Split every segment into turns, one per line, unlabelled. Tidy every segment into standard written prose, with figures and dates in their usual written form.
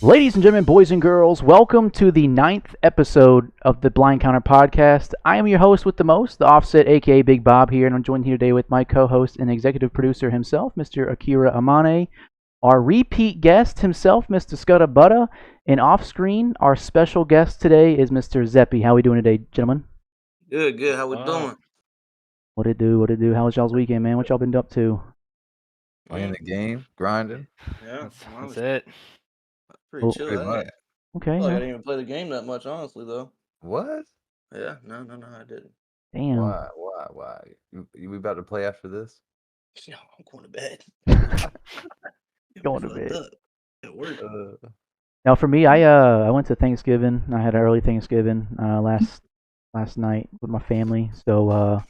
Ladies and gentlemen, boys and girls, welcome to the 9th episode of the Blind Counter Podcast. I am your host with the most, the Offset, aka Big Bob here, and I'm joined here today with my co-host and executive producer himself, Mr. AKIIRA AMANE, our repeat guest himself, Mr. Skutta-Butta, and off-screen, our special guest today is Mr. Zeppy. How we doing today, gentlemen?
Good. How we doing?
What it do? How was y'all's weekend, man? What y'all been up to?
Playing the game, grinding.
Yeah,
That's it.
pretty chill.
Pretty much.
Okay.
I didn't even play the game that much, honestly, though.
What?
Yeah, no, I didn't.
Damn.
Why? You about to play after this?
No, I'm going to bed.
Going to bed.
At work.
Now for me, I went to Thanksgiving. I had an early Thanksgiving last night with my family. So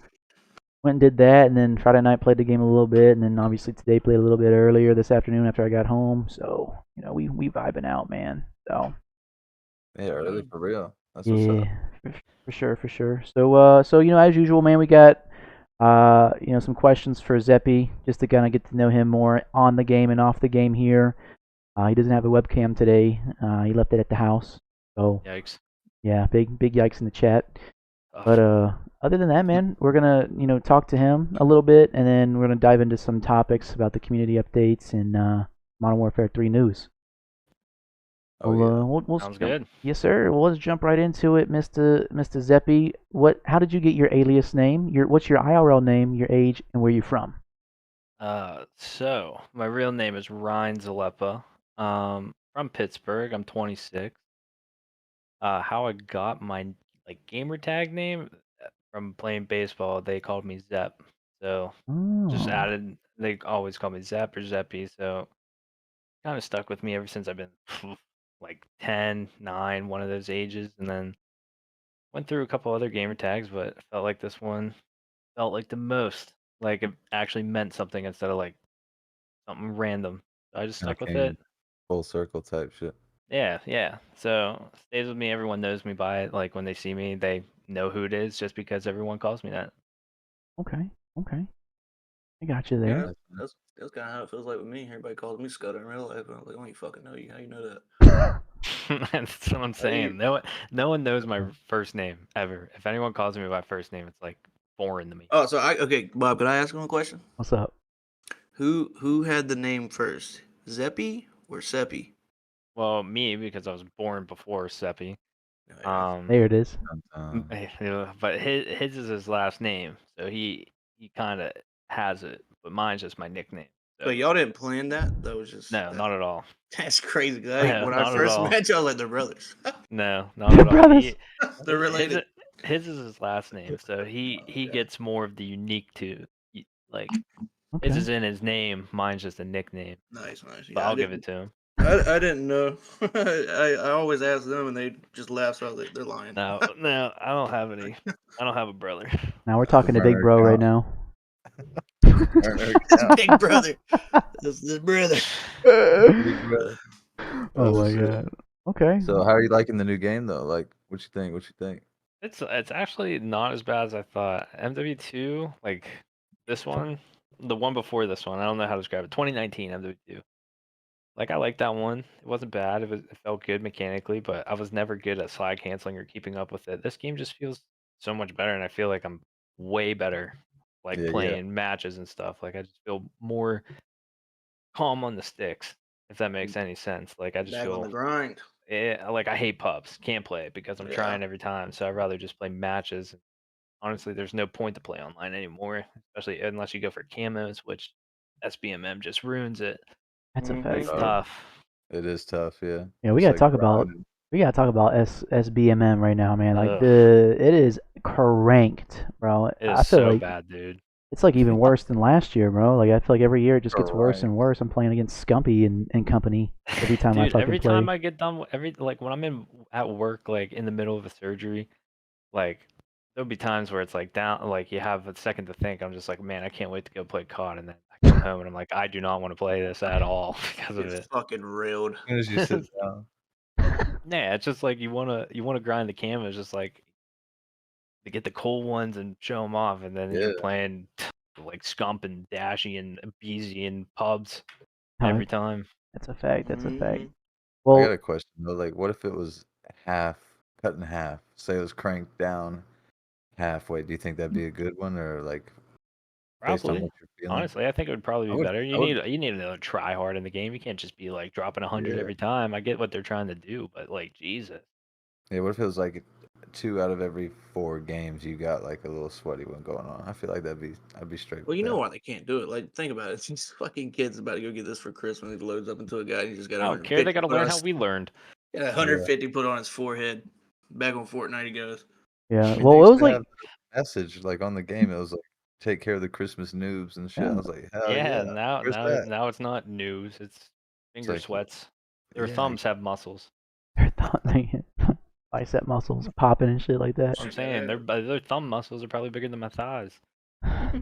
went and did that, and then Friday night played the game a little bit, and then obviously today played a little bit earlier this afternoon after I got home. So we vibing out, man. So
Yeah, early for real. That's what's up.
for sure. So as usual, man, we got some questions for Zeppy just to kind of get to know him more on the game and off the game here. He doesn't have a webcam today. He left it at the house. So
Yikes.
yeah, big yikes in the chat. But other than that, man, we're gonna talk to him a little bit, and then we're gonna dive into some topics about the community updates and Modern Warfare 3 news. We'll
Sounds good.
Yes, sir. Well, let's jump right into it, Mr. Zeppy. How did you get your alias name? What's your IRL name, your age, and where you from?
So my real name is Ryan Zalepa. From Pittsburgh. I'm 26. How I got my gamer tag name from playing baseball, they called me Zepp. So just added. They always call me Zepp or Zeppy. So kind of stuck with me ever since I've been like 10, 9, one of those ages, and then went through a couple other gamer tags, but I felt like this one felt like the most like it actually meant something instead of like something random. So I just stuck with it.
Full circle type shit.
Yeah. So stays with me. Everyone knows me by it. Like when they see me, they know who it is just because everyone calls me that.
Okay. I got you there.
Yeah, that's kind of how it feels like with me. Everybody calls me Scudder in real life. I'm like, I don't even fucking know you. How you know that?
That's what I'm saying. No one knows my first name ever. If anyone calls me by first name, it's like foreign to me.
Oh, so okay, Bob. Could I ask him a question?
What's up?
Who had the name first, Zeppy or Seppy?
Well, me, because I was born before Zeppy.
There it is.
But his is his last name, so he kind of has it. But mine's just my nickname. So.
But y'all didn't plan that? That was just
no, not at all.
That's crazy.
Yeah,
when I first met y'all, like they're brothers.
No, not at all.
Brothers.
They're related.
His is his last name, so he gets more of the unique to like.
Okay.
His is in his name. Mine's just a nickname.
Nice.
But
Yeah,
I'll give it to him.
I didn't know. I always ask them, and they just laugh. So I was like, they're lying.
No, I don't have any. I don't have a brother.
Now we're talking to Big Bro right now.
Big brother. This is brother.
Big brother.
Oh my god. Okay.
So how are you liking the new game though? Like, what you think?
It's actually not as bad as I thought. MW2, like this one, the one before this one. I don't know how to describe it. 2019 MW2. Like I like that one. It wasn't bad. It felt good mechanically, but I was never good at slide canceling or keeping up with it. This game just feels so much better, and I feel like I'm way better, like playing matches and stuff. Like I just feel more calm on the sticks, if that makes any sense. Like I just
Back
feel
on the grind.
Yeah, like I hate pubs. Can't play it because I'm trying every time. So I'd rather just play matches. Honestly, there's no point to play online anymore, especially unless you go for camos, which SBMM just ruins it.
That's a fact.
It's tough.
It is tough, yeah.
Yeah, we gotta talk about SBMM right now, man. Like it is cranked, bro.
It is so bad, dude.
It's like even worse than last year, bro. Like I feel like every year it just gets worse and worse. I'm playing against Scumpy and company every time I fucking
every
play.
time I get done, like when I'm at work, like in the middle of a surgery, like there'll be times where it's like down, like you have a second to think. I'm just like, man, I can't wait to go play COD, and then I come home and I'm like, I do not want to play this at all because of it.
Fucking railed.
As soon as you sit down.
Yeah, it's just like you wanna grind the cameras, just like to get the cool ones and show them off, and then you're playing like Scump and Dashy and Beezy and pubs every time.
That's a fact.
I got
Well,
a question though. Like, what if it was cut in half? Say it was cranked down halfway. Do you think that'd be a good one, or like based on
Probably.
what you're feeling?
Honestly, I think it would probably
I
be
would.
better.
I
You
would.
need another try hard in the game. You can't just be like dropping 100
Yeah.
every time. I get what they're trying to do, but like Jesus.
Yeah. What if it was like 2 out of every 4 games you got like a little sweaty one going on? I feel like I'd be straight
Well,
with
you know
that.
why they can't do it. Like, think about it. These fucking kids about to go get this for Christmas. He loads up into a guy and he just got
I don't care. They
150
got to
put on
learn how
his,
we learned.
got 150 put on his forehead. Back on Fortnite he goes.
yeah.
I mean,
Well,
they
it
used
was
to
like,
have the message like on the game. It was like, "Take care of the Christmas noobs" and shit. I
yeah,
was like, hell
Yeah,
yeah.
now
Where's
now
that?
now it's not news. It's
It's
finger
like,
sweats. Their
yeah,
thumbs have muscles.
their bicep muscles popping and shit like that.
I'm saying their thumb muscles are probably bigger than my thighs.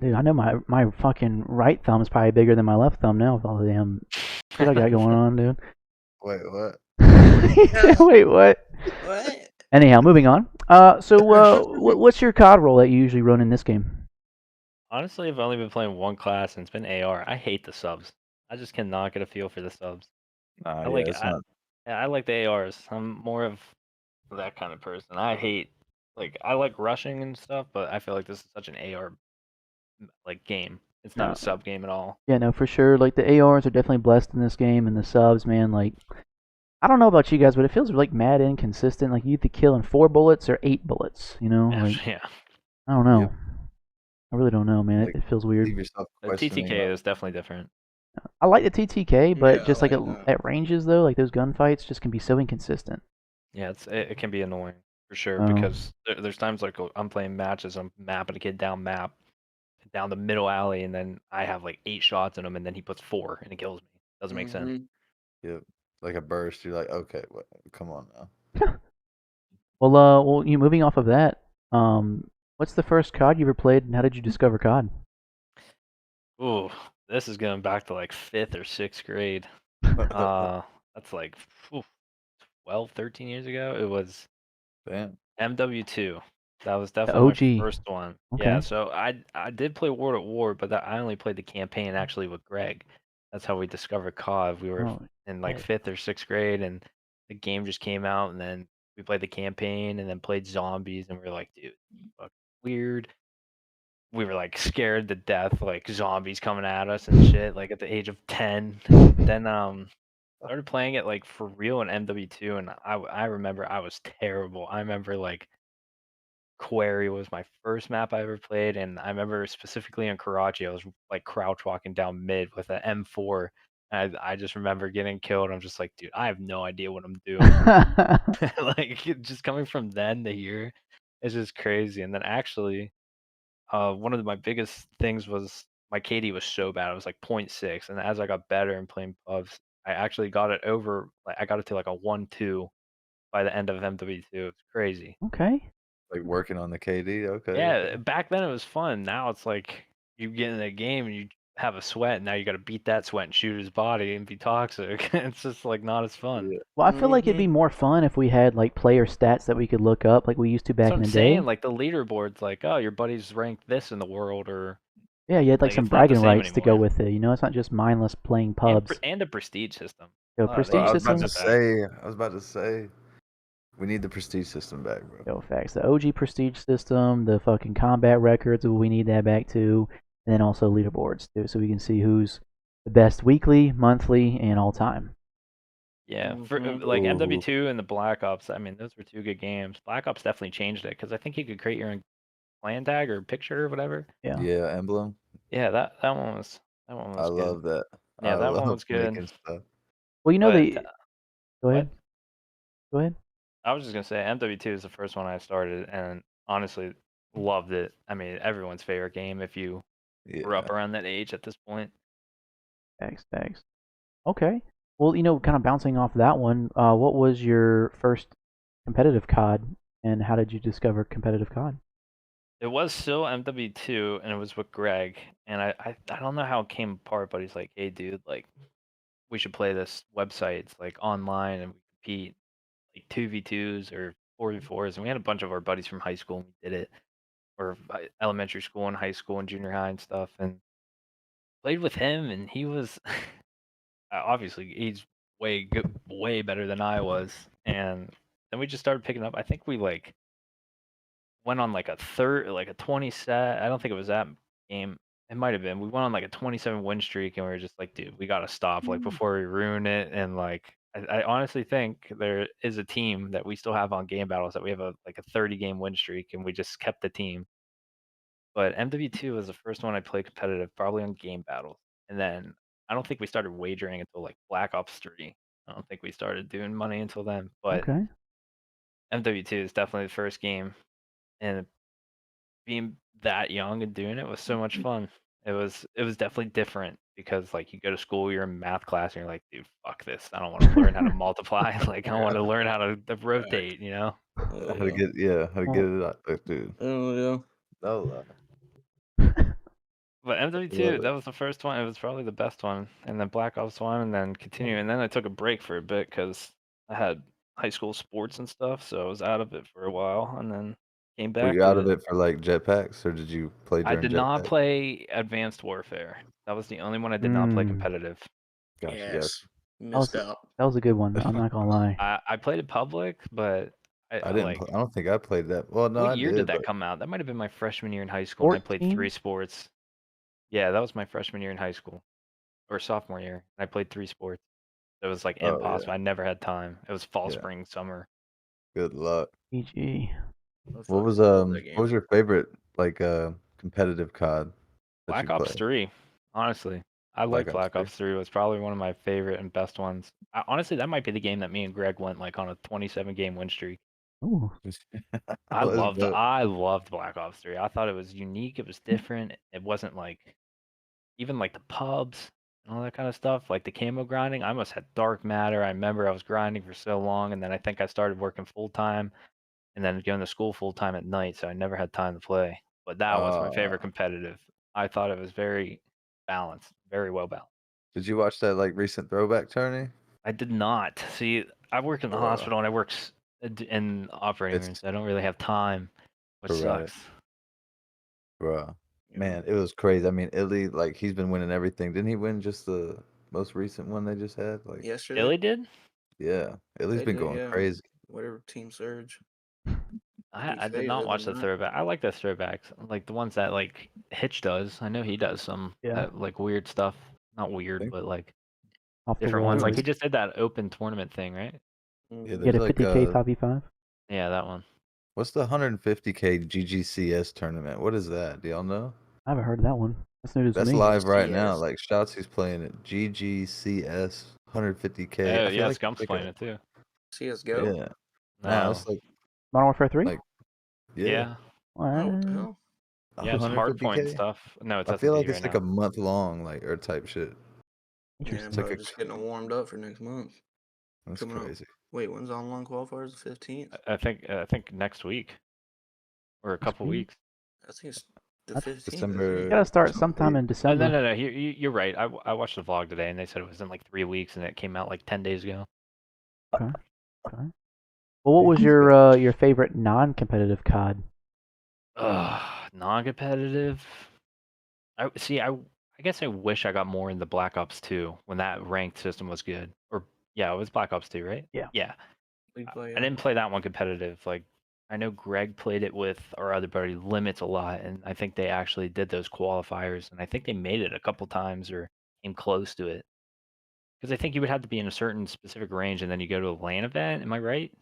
Dude, I know my fucking right thumb is probably bigger than my left thumb now with all the damn shit I got going on, dude.
wait, what?
Wait, what?
What?
Anyhow, moving on. So what's your COD role that you usually run in this game?
Honestly, I've only been playing one class and it's been AR. I hate the subs. I just cannot get a feel for the subs.
Nah,
I
yeah,
like
it's not.
I like the ARs. I'm more of that kind of person. I hate I like rushing and stuff, but I feel like this is such an AR like game. It's not
No.
a sub game at all.
Yeah, no, for sure. Like the ARs are definitely blessed in this game, and the subs, man. Like, I don't know about you guys, but it feels like mad inconsistent. Like you either kill in 4 bullets or 8 bullets. You know, like
Yeah.
I don't know.
Yep.
I really don't know, man.
Like,
It feels weird.
leave yourself
The
questioning.
TTK is definitely different.
I like the TTK, but
Yeah,
just
I
like
like that.
at ranges though, like those gunfights just can be so inconsistent.
Yeah, it can be annoying for sure
Oh.
because there's times like I'm playing matches, I'm mapping a kid down the middle alley, and then I have like 8 shots in him, and then he puts 4 and it kills me. Doesn't make sense.
Mhm.
Yep. Like a burst. You're like, okay, what? Come on now.
Well, you moving off of that. What's the first COD you ever played, and how did you discover COD?
Ooh, this is going back to like 5th or 6th grade. That's like 12, 13 years ago. It was
Damn.
MW2. That was
The
definitely
OG.
my first one.
Okay.
Yeah, so I did play World at War, but I only played the campaign actually with Greg. That's how we discovered COD. We were
Oh,
in like
shit.
5th or 6th grade, and the game just came out, and then we played the campaign, and then played zombies, and we were like, dude, fuck, weird. We were like scared to death, like zombies coming at us and shit. Like at the age of 10, then started playing it like for real in MW2, and I remember I was terrible. I remember like Quarry was my first map I ever played, and I remember specifically in Karachi, I was like crouch walking down mid with an M4. And I just remember getting killed. I'm just like, dude, I have no idea what I'm doing. Like just coming from then to here, it's just crazy. And then actually, one of my biggest things was my KD was so bad. It was like 0.6, and as I got better in playing pubs, I actually got it over. Like I got it to like a 1-2 by the end of MW2. It's crazy.
Okay.
Like working on the KD. Okay.
Yeah, back then it was fun. Now it's like you get in a game and you have a sweat, and now you got to beat that sweat and shoot his body and be toxic. It's just like not as fun.
Yeah.
Well, I feel like it'd be more fun if we had like player stats that we could look up, like we used to
That's
back
what
in
I'm
the day.
saying. Like the leaderboard's like, oh, your buddy's ranked this in the world, or
Yeah, you had like
like
some
it's not the
bragging
same
rights to go
anymore.
with it. You know, it's not just mindless playing
And,
pubs.
and a prestige system.
Yo,
They
prestige
I
need
was
to
about
bring
to
systems.
that back.
say. I was about to say. We need the prestige system back, bro.
Yo, facts. The OG prestige system, the fucking combat records, we need that back too, and then also leaderboards too, so we can see who's the best weekly, monthly, and all time.
Yeah, for
Mhm.
like
Ooh.
MW2 and the Black Ops. I mean, those were 2 good games. Black Ops definitely changed it because I think you could create your own clan tag or picture or whatever.
Yeah.
Yeah, emblem.
Yeah, that one was
I
good.
love that.
Yeah,
I
that one
love
was good.
making stuff.
Well, you know
But
the. Go ahead.
what?
Go ahead.
I was just gonna say MW2 is the first one I started, and honestly loved it. I mean, everyone's favorite game if you grew up
Yeah.
around that age at this point.
Thanks. Okay. Well, kind of bouncing off that one, what was your first competitive COD, and how did you discover competitive COD?
It was still MW2, and it was with Greg. And I don't know how it came apart, but he's like, "Hey, dude, like we should play this website. It's like online, and we compete like 2v2s or 4v4s." And we had a bunch of our buddies from high school, and we did it, or elementary school and high school and junior high and stuff, and played with him. And he was obviously he's way better than I was, and then we just started picking up. I think we like went on like a 20 set. I don't think it was that game. It might have been. We went on like a 27 win streak, and we were just like, dude, we gotta stop like before we ruin it. And like, I honestly think there is a team that we still have on Game Battles that we have a 30 game win streak, and we just kept the team. But MW2 was the first one I played competitive, probably on Game Battles, and then I don't think we started wagering until like Black Ops 3. I don't think we started doing money until then. But
Okay.
MW2 is definitely the first game, and being that young and doing it was so much fun. It was definitely different because like you go to school, you're in math class, and you're like, dude, fuck this. I don't want to learn how to multiply. Like I want to learn how to rotate. You know.
How to get it out there, dude.
Oh yeah.
No,
But
Love
MW2,
it.
that was the first one. It was probably the best one, and then Black Ops 1, and then continue. And then I took a break for a bit because I had high school sports and stuff, so I was out of it for a while, and then came
Were
back
you
to
out of
it.
it for like jetpacks, or did you play
I
during
did not
jetpack?
play Advanced Warfare. That was the only one I did not play
Mm.
competitive.
Gotcha,
Yes.
That was,
Missed out.
that was a good one. I'm not gonna lie.
I played it public, but
I didn't. I don't think I played that. Well, no,
what
I
year did
did,
that
but
come out? That might have been my freshman year in high school, and I played
14?
3 sports. Yeah, that was my freshman year in high school, or sophomore year. And I played 3 sports. It was like
oh
impossible.
yeah,
I never had time. It was fall,
yeah.
spring, summer.
Good luck.
PG.
I
What
fucking
was
love that
what was
game.
your favorite like competitive COD that
Black
you
Ops
played?
3, honestly. I like
Black Ops
Black
3?
Ops 3. It was probably one of my favorite and best ones. Honestly, that might be the game that me and Greg went like on a 27 game win streak.
Ooh.
Let's go.
I loved Black Ops 3. I thought it was unique. It was different. It wasn't like even like the pubs and all that kind of stuff, like the camo grinding. I almost had dark matter. I remember I was grinding for so long, and then I think I started working full time, and then going to school full time at night, so I never had time to play. But that was my favorite competitive. I thought it was very balanced, very well balanced.
Did you watch that like recent throwback tourney?
I did not. See, I work in the hospital and I work in operating
It's
rooms. So I don't really have time, which
Right.
sucks.
Bro,
Yeah.
man, it was crazy. I mean, Italy, like he's been winning everything. Didn't he win just the most recent one they just had? Like,
Yesterday.
Illy did?
yeah, Italy's
They
been
did,
going
yeah.
crazy.
Whatever Team Surge.
I did not watch the throwback. I like the throwbacks, like the ones that like Hitch does. I know he does some like weird stuff. Not weird,
Think-
but like
Off the
different
wall.
ones. Like
Nice.
he just did that open tournament thing, right?
Yeah,
Get a
there's like
50K 5v5.
Yeah, that one.
what's the 150K GGCS tournament? What is that? Do y'all know?
I haven't heard of that one. That's news to
That's
me.
live right now.
GGCS.
Like Shotzi's playing it. GGCS 150K.
Oh
I feel
yeah,
like
Scump's
it's like
playing it too.
CS:GO.
Yeah.
No.
Nah, it's like
Modern Warfare 3?
Like,
yeah.
yeah.
What?
Oh, what the hell?
Yeah, it's hard point
150K?
stuff. No, it's
I feel like
SMG
it's
right
like
now.
a month long, like or type shit.
Yeah,
Interesting.
It's like
bro,
a-
just getting warmed up for next month.
That's
Coming up.
crazy.
Wait, when's online qualifiers? The 15th?
I think next week or a couple
week?
weeks.
I think it's the
That's
15th.
December-
You gotta start sometime in
Oh,
December.
no. You're right. I watched the vlog today, and they said it was in like 3 weeks, and it came out like 10 days ago.
Okay. Well, what was your favorite non-competitive COD?
Non-competitive. I guess I wish I got more in the Black Ops 2 when that ranked system was good. Or yeah, it was Black Ops 2, right?
Yeah.
Yeah.
We play,
I didn't play that one competitive. Like I know Greg played it with our other buddy Limits a lot, and I think they actually did those qualifiers, and I think they made it a couple times or came close to it. Because I think you would have to be in a certain specific range, and then you go to a LAN event. Am I right?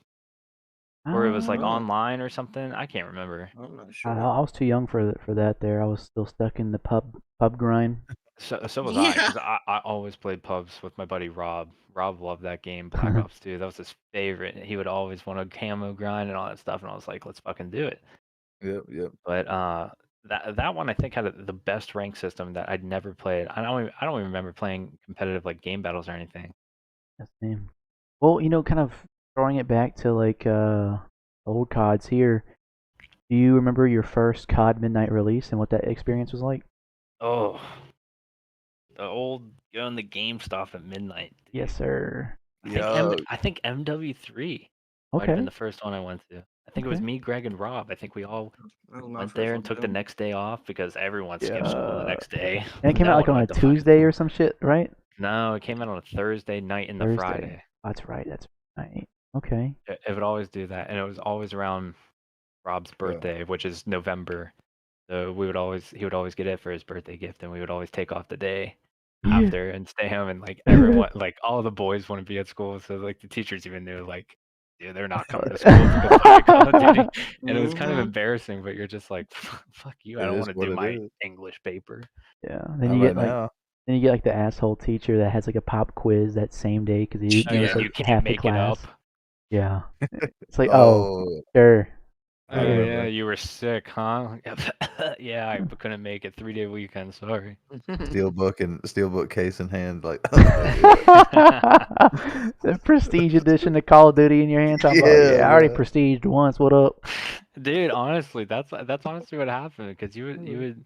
Or it was like
Oh.
online or something. I can't remember.
I'm not sure.
I was too young for that. There, I was still stuck in the pub grind.
So was
Yeah.
I, because I always played pubs with my buddy Rob. Rob loved that game, Black Ops 2. That was his favorite. He would always want to camo grind and all that stuff, and I was like, let's fucking do it.
Yep.
But that one I think had the best rank system that I'd never played. I don't even remember playing competitive like game battles or anything.
That's the name. Well, kind of throwing it back to like old CODs here. Do you remember your first COD midnight release and what that experience was like?
Oh, the old going to GameStop at midnight. Dude.
Yes, sir.
I think MW3 might have
Okay.
been the first one I went to. I think it was
Okay.
me, Greg, and Rob. I think we all
That was my
went
first
there
one,
and took the
too.
next day off because everyone skipped school the
Yeah.
next day.
And it came
No
out like
one
on a
went to fucking
Tuesday
school.
or some shit, right?
No, it came out on a Thursday night and the
Thursday.
Friday.
That's right. That's right. Okay.
It would always do that, and it was always around Rob's birthday, which is November. So he would always get it for his birthday gift, and we would always take off the day
Yeah.
after and stay home. And like everyone, like all the boys want to be at school, so like the teachers even knew, like, dude, they're not coming to school because of playing Call of Duty. And it was kind of embarrassing, but you're just like, fuck you, I
It
don't
is
want to
what
do
it
my
is.
English paper.
Yeah.
Not
Then you
right
get like
now.
then you get like the asshole teacher that has like a pop quiz that same day because he
Oh,
knows
yeah,
like
you can't
half the
make it
class.
up.
Yeah. It's like, oh, sure.
I
Oh yeah,
remember.
you were sick, huh? Yeah, I couldn't make it 3-day weekend. Sorry.
Steelbook case in hand, like
The prestige edition of Call of Duty in your hand. Talking about,
Yeah,
I already
bro.
prestiged once. What up?
Dude, honestly, that's honestly what happened because you and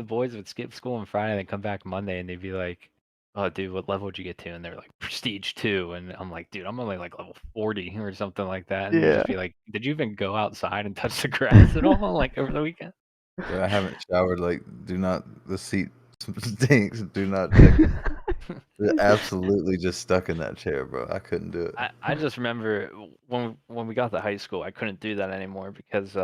the boys would skip school on Friday and then come back Monday and they'd be like, "Oh, dude, what level did you get to?" And they're like, "Prestige 2." And I'm like, "Dude, I'm only like level 40 or something like that." And they'd
Yeah.
just be like, "Did you even go outside and touch the grass at all, like over the weekend?"
Bro, I haven't showered. Like, the seat stinks. Do not check it. They're absolutely just stuck in that chair, bro. I couldn't do it.
I just remember when we got to high school, I couldn't do that anymore because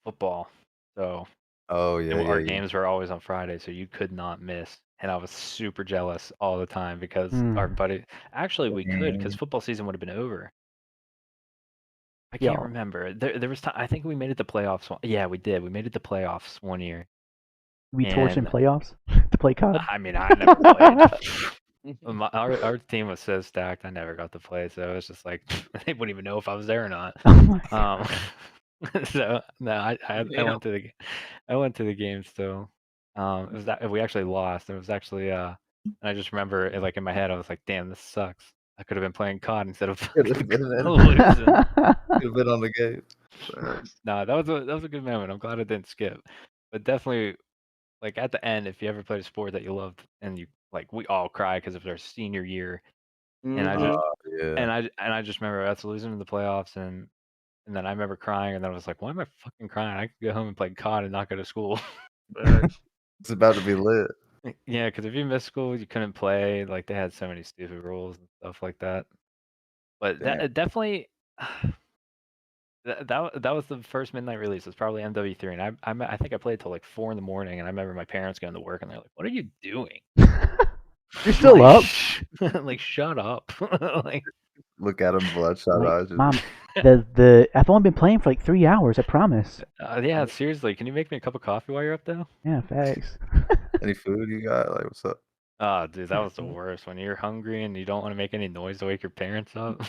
football. So
Oh yeah,
our
yeah.
games were always on Friday, so you could not miss. And I was super jealous all the time because our
Hmm.
buddy. Actually, we could because
Dang.
football season would have been over. I can't
Yo.
remember. There was time. I think we made it to playoffs. Yeah, we did. We made it to playoffs one year.
We torched in
And
playoffs to play COD.
I mean, I never played. Our team was so stacked. I never got to play, so it was just like they wouldn't even know if I was there or not.
Oh my God.
So no, I
Yeah.
went to the game still. It was that we actually lost. It was actually and I just remember it, like in my head, I was like, "Damn, this sucks. I could have been playing COD instead of
Could have been in.
losing."
Could have been on the game.
No, that was a good moment. I'm glad I didn't skip. But definitely, like at the end, if you ever played a sport that you loved and you like, we all cry because it was our senior year, and I just
Yeah.
I just remember us losing in the playoffs and then I remember crying, and then I was like, "Why am I fucking crying? I could go home and play COD and not go to school."
It's about to be lit.
Yeah, because if you missed school, you couldn't play. Like they had so many stupid rules and stuff like that. But
Damn.
that definitely that was the first midnight release. It was probably MW3, and I think I played till like 4 in the morning, and I remember my parents going to work, and they're like, "What are you doing?
You're still
Like,
up?
like shut up!" Like,
Look at him, bloodshot
Like,
eyes. just-
Mom, the I've only been playing for like 3 hours. I promise.
yeah, seriously, can you make me a cup of coffee while you're up there?
Yeah, facts.
Any food you got? Like, what's up?
Oh, dude, that was the worst. When you're hungry and you don't want to make any noise to wake your parents up,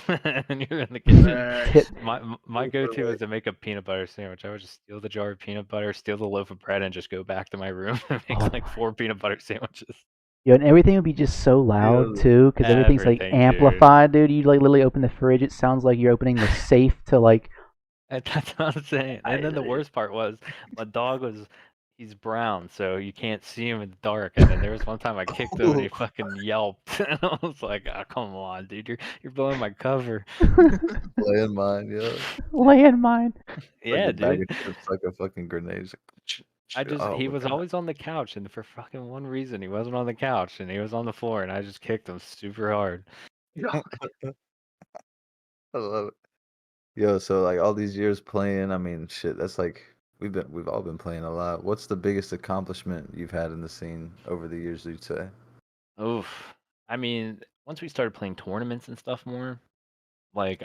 and you're in the kitchen.
Tip.
My go-to is to make a peanut butter sandwich. I would just steal the jar of peanut butter, steal the loaf of bread, and just go back to my room and make
Oh
like 4 peanut butter sandwiches.
Yo, and everything would be just so loud too, because everything's like
Everything, dude.
amplified, dude. You like literally open the fridge, it sounds like you're opening the safe to like.
And that's what I'm saying. And then the worst part was my dog he's brown, so you can't see him in the dark. And then there was one time I kicked him and he fucking yelped. And I was like, "Oh, come on, dude, you're blowing my cover."
Playing mine, yeah.
Landmine.
Yeah,
Like a bag
dude.
of chips, like a fucking grenade.
He was always on the couch, and for fucking one reason, he wasn't on the couch, and he was on the floor, and I just kicked him super hard.
I love it. Yo, so like all these years playing, I mean, shit, that's like we've all been playing a lot. What's the biggest accomplishment you've had in the scene over the years, you'd say?
Oof. I mean, once we started playing tournaments and stuff more, like,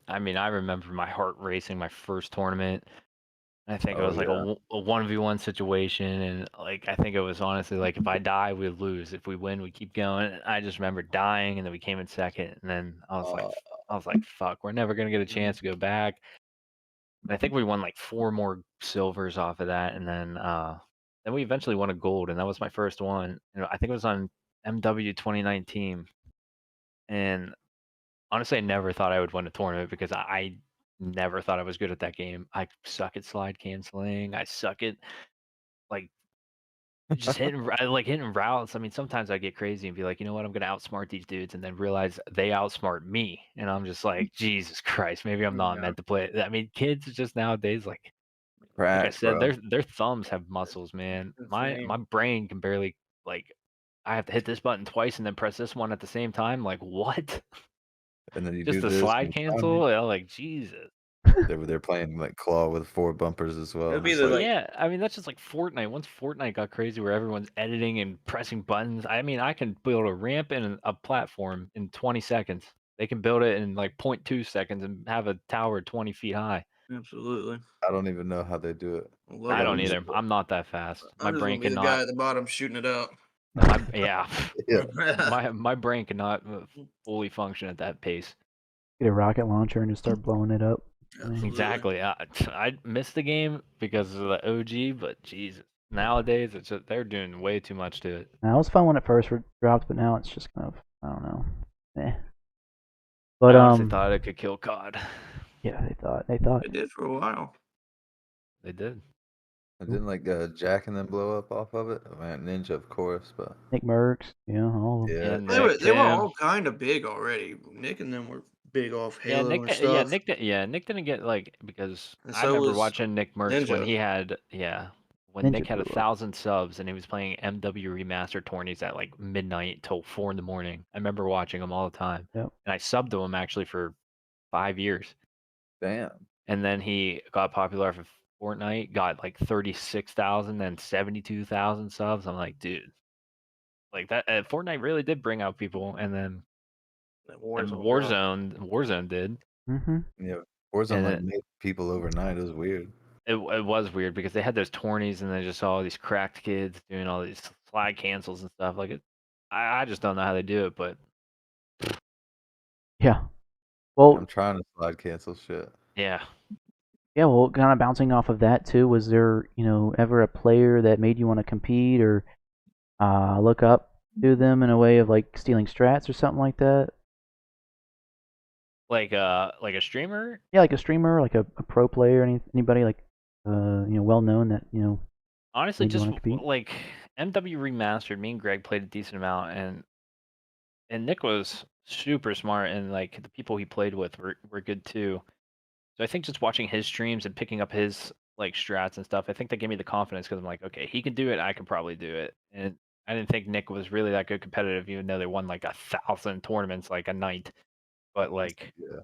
I mean, I remember my heart racing my first tournament. I think it
Oh
was like
yeah.
a 1v1 situation, and like I think it was honestly like if I die, we lose. If we win, we keep going. And I just remember dying, and then we came in second, and then I was like, fuck, we're never gonna get a chance to go back. And I think we won like 4 more silvers off of that, and then we eventually won a gold, and that was my first one. And I think it was on MW 2019, and honestly, I never thought I would win a tournament because I never thought I was good at that game. I suck at slide canceling. I suck at like just hitting routes. I mean, sometimes I get crazy and be like, you know what, I'm gonna outsmart these dudes, and then realize they outsmart me, and I'm just like, Jesus Christ, maybe I'm not meant to play. I mean, kids just nowadays, like I
Crack,
said,
bro.
their thumbs have muscles, man. My brain can barely like I have to hit this button twice and then press this one at the same time. Like, what?
And then you
Just
do
a
this
slide
and
cancel? I'm like, Jesus.
they're playing like claw with 4 bumpers as well.
It'd be
It's
the,
like,
Yeah, I mean, that's just like Fortnite. Once Fortnite got crazy where everyone's editing and pressing buttons, I mean, I can build a ramp and a platform in 20 seconds. They can build it in like 0.2 seconds and have a tower 20 feet high.
absolutely.
I don't even know how they do it.
I
I
love
I
it.
don't
gotta
either.
use
I'm not that fast. My
I'm just
brain
gonna be the
cannot.
guy at the bottom shooting it out.
Yeah,
Yeah.
my brain cannot fully function at that pace.
Get a rocket launcher and just start blowing it up.
Absolutely.
Exactly. I missed the game because of the OG, but Jesus, nowadays it's just, they're doing way too much to it.
Now, it was fun when it first dropped, but now it's just kind of, I don't know. But
I honestly thought it could kill COD.
yeah, they thought.
It did for a while.
They did.
And didn't like Jack and them blow up off of it? Man, Ninja, of course, but
Nick Merckx, all of them.
yeah,
And
They were
Nick,
they were
Tim.
all kind of big already. Nick and them were big off
Yeah,
Halo
Nick.
and
di-
stuff.
Nick didn't get like because
And
I
so
remember
was
watching Nick Merckx when
Ninja.
he had when
Ninja
Nick had
blew up.
1,000 subs and he was playing MW Remastered tourneys at like midnight till 4 in the morning. I remember watching him all the time.
Yep.
And I subbed to him actually for 5 years.
damn.
And then he got popular for Fortnite, got like 36,000 and 72,000 subs. I'm like, dude, like that Fortnite really did bring out people. And then
That
and
Warzone.
Warzone did.
Mm-hmm.
Yeah, Warzone
And
like made people overnight. It was weird.
It was weird because they had those tourneys and they just saw all these cracked kids doing all these slide cancels and stuff. Like I just don't know how they do it, but
Yeah. Well,
I'm trying to slide cancel shit.
yeah.
yeah. Well, kind of bouncing off of that too. Was there, ever a player that made you want to compete or look up to them in a way of like stealing strats or something like that?
Like a streamer?
Yeah, like a streamer, like a pro player, anybody like well known that
Honestly,
made you
just
want to compete.
like MW Remastered, me and Greg played a decent amount and Nick was super smart and like the people he played with were good too. So I think just watching his streams and picking up his like strats and stuff, I think that gave me the confidence because I'm like, okay, he can do it, I can probably do it. And I didn't think Nick was really that good competitive, even though they won like 1,000 tournaments like a night. But like
Yeah.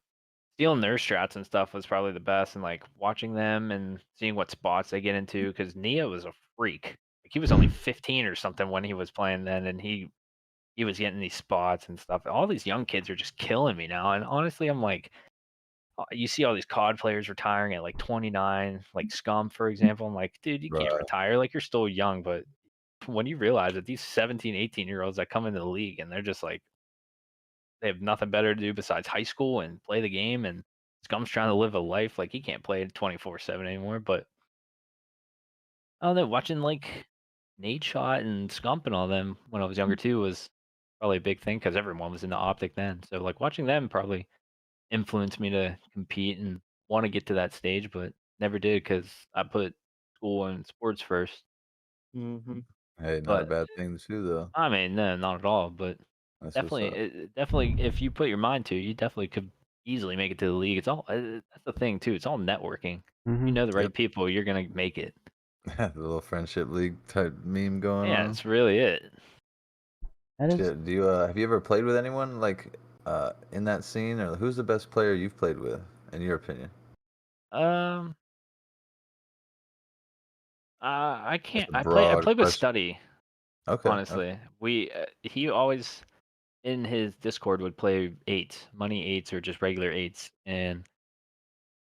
stealing their strats and stuff was probably the best, and like watching them and seeing what spots they get into because Nia was a freak. Like he was only 15 or something when he was playing then, and he was getting these spots and stuff. All these young kids are just killing me now, and honestly, I'm like, you see all these COD players retiring at like 29, like Scum, for example. I'm like, dude, you can't
Right.
retire. Like, you're still young, but when you realize that these 17, 18-year-olds that come into the league and they're just like, they have nothing better to do besides high school and play the game, and Scum's trying to live a life, like, he can't play 24/7 anymore. But I don't know, watching like Nate Shot and Scump and all them when I was younger too was probably a big thing because everyone was into Optic then. So, like, watching them probably influenced me to compete and want to get to that stage, but never did because I put school and sports first.
Mm-hmm.
Hey, not a
But
bad thing to do though.
I mean, no, not at all. But
That's
definitely, definitely, if you put your mind to, you definitely could easily make it to the league. It's all that's the thing too. It's all networking.
Mm-hmm.
You know the right
Yep.
people, you're gonna make it.
the little friendship league type meme going
Yeah,
on.
that's really it.
That is.
Shit, do you have you ever played with anyone like in that scene, or who's the best player you've played with, in your opinion?
I can't.
a
I
broad
played with
question.
Study.
Okay.
Honestly, he always in his Discord would play eights, money eights, or just regular eights, and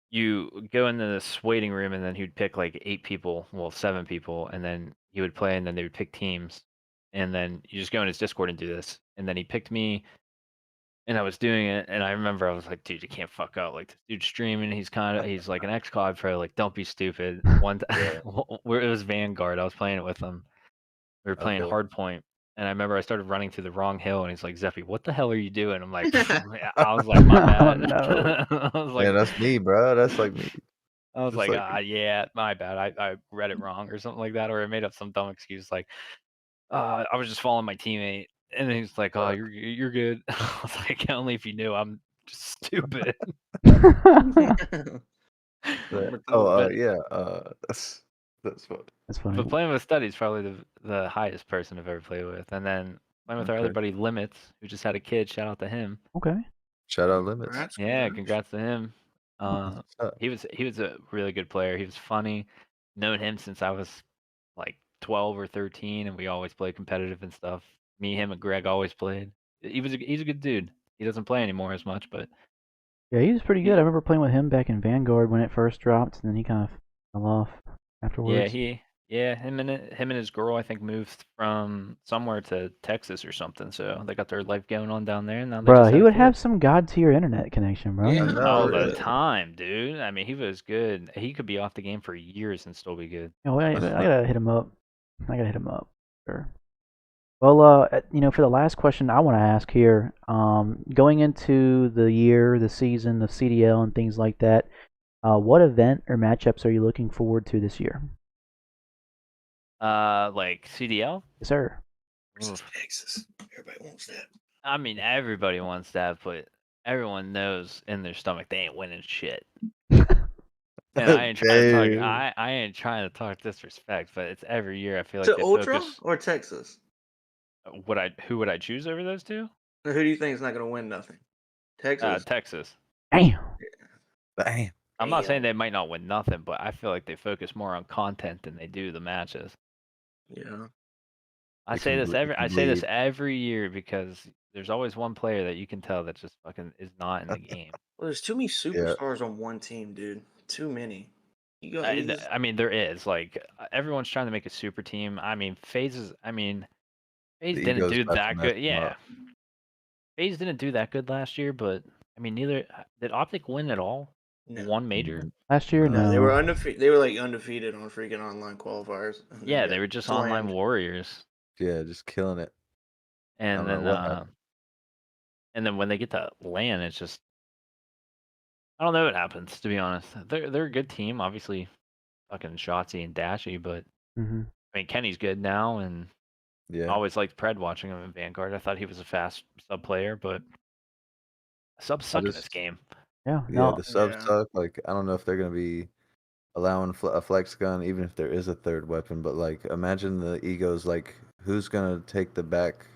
you go into this waiting room, and then he'd pick like 8 people, well 7 people, and then he would play, and then they would pick teams, and then you just go in his Discord and do this, and then he picked me, and I was doing it, and I remember I was like, dude, you can't fuck up, like this dude's streaming, he's like an ex-COD pro, like don't be stupid. One
Yeah.
where it was Vanguard, I was playing it with him. We were playing
Okay.
Hardpoint, and I remember I started running through the wrong hill, and he's like, Zeppy, what the hell are you doing? I'm like, I was like, my bad.
No.
I was like,
Yeah, that's me, bro. That's like me.
I was
Just
like,
like
yeah, my bad. I read it wrong or something like that, or I made up some dumb excuse like, I was just following my teammate, and then he's like, oh, you're good. I was like, only if you knew I'm just stupid.
yeah.
But-
Yeah. That's what.
That's funny.
But playing with Studdy's probably the highest person I've ever played with. And then playing with our other
Okay.
buddy Limits, who just had a kid. Shout out to him.
Okay.
Shout out Limits.
Congrats,
Yeah,
congrats.
congrats to him.
What's up?
He was a really good player. He was funny. Known him since I was like 12 or 13, and we always played competitive and stuff. Me, him, and Greg always played. He's a good dude. He doesn't play anymore as much, but
Yeah, he was pretty good. I remember playing with him back in Vanguard when it first dropped, and then he kind of fell off afterwards.
him and his girl I think moved from somewhere to Texas or something. So they got their life going on down there. And now they just
Bruh,
had
he
a
would
kid.
have some god tier internet connection, bro.
Yeah,
know,
all
right?
the time, dude. I mean, he was good. He could be off the game for years and still be good.
Yeah, well, I gotta hit him up. Sure. Well, for the last question I want to ask here, going into the year, the season of CDL and things like that, what event or matchups are you looking forward to this year?
Like CDL?
Yes, sir.
Versus Texas. Everybody wants that.
I mean, everybody wants that, but everyone knows in their stomach they ain't winning shit. And I ain't trying to talk.
Damn.
I ain't trying to talk disrespect, but it's every year. I feel like
To
they
Ultra
focus.
or Texas?
Who would I choose over those two?
Who do you think is not going to win nothing? Texas.
Texas.
Damn.
Damn.
I'm not saying
Damn.
they might not win nothing, but I feel like they focus more on content than they do the matches.
Yeah.
I
It
say
can
this
ble- it
every
can
I say this
bleed.
every year because there's always one player that you can tell that just fucking is not in the game.
Well, there's too many superstars on one team, dude. Too many. You got.
I mean, there is like everyone's trying to make a super team. I mean, FaZe
The
didn't
ego's
do
about to
that
mess
good.
them
Yeah,
up.
FaZe didn't do that good last year, but I mean, neither did Optic win at all.
No.
One major.
Last year, no.
They were undefeated. They were like undefeated on freaking online qualifiers. and
Yeah,
got
they were just
slammed.
online warriors.
Yeah, just killing it.
And
don't know what happened.
and then when they get to LAN, it's just I don't know what happens, to be honest. They're a good team, obviously fucking Shotzi and Dashy, but
Mm-hmm.
I mean Kenny's good now, and I
Yeah.
always liked Pred watching him in Vanguard. I thought he was a fast sub player, but subs suck in this game.
Yeah.
Yeah,
No.
the subs
Yeah.
suck. Like, I don't know if they're gonna be allowing a flex gun, even if there is a third weapon. But like, imagine the egos. Like, who's gonna take the back?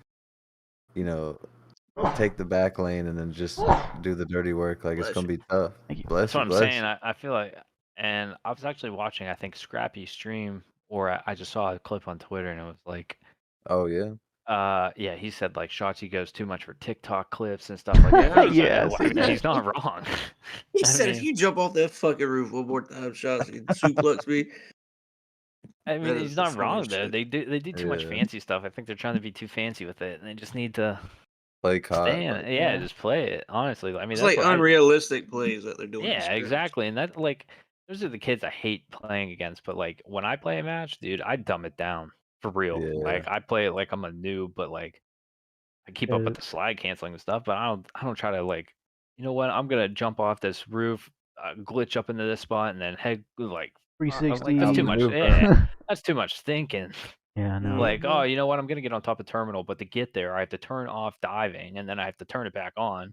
Take the back lane and then just do the dirty work. Like, it's
Bless
gonna
you.
be tough.
Thank you.
Bless
That's what
you,
I'm
bless
saying.
you.
I feel like, and I was actually watching, I think Scrappy stream, or I just saw a clip on Twitter, and it was like,
Oh yeah.
yeah, he said like Shotzi goes too much for TikTok clips and stuff like that.
Yeah.
I was like,
Yeah, I
oh,
see
I mean,
that.
he's not wrong.
He
I
said, if
mean-
you jump off that fucking roof one more time, shots, you suplex me.
I
That
mean,
is
he's
the
not wrong
funniest
though.
shit.
They do too much
Yeah.
fancy stuff. I think they're trying to be too fancy with it, and they just need to
Play COD.
stay in
Like,
it. Yeah, just play it. Honestly, I mean,
It's
that's
like
what
unrealistic plays that they're doing. in
Yeah,
scrims.
exactly. And that like those are the kids I hate playing against. But like when I play a match, dude, I dumb it down for real.
Yeah.
Like I play it like I'm a noob, but like I keep up
Yeah.
with the slide canceling and stuff. But I don't try to like, you know what? I'm gonna jump off this roof, glitch up into this spot, and then head like
360.
that's too much.
Maneuver.
Yeah, that's too much thinking.
Yeah, no.
Like, oh, you know what? I'm gonna get on top of terminal, but to get there, I have to turn off diving, and then I have to turn it back on.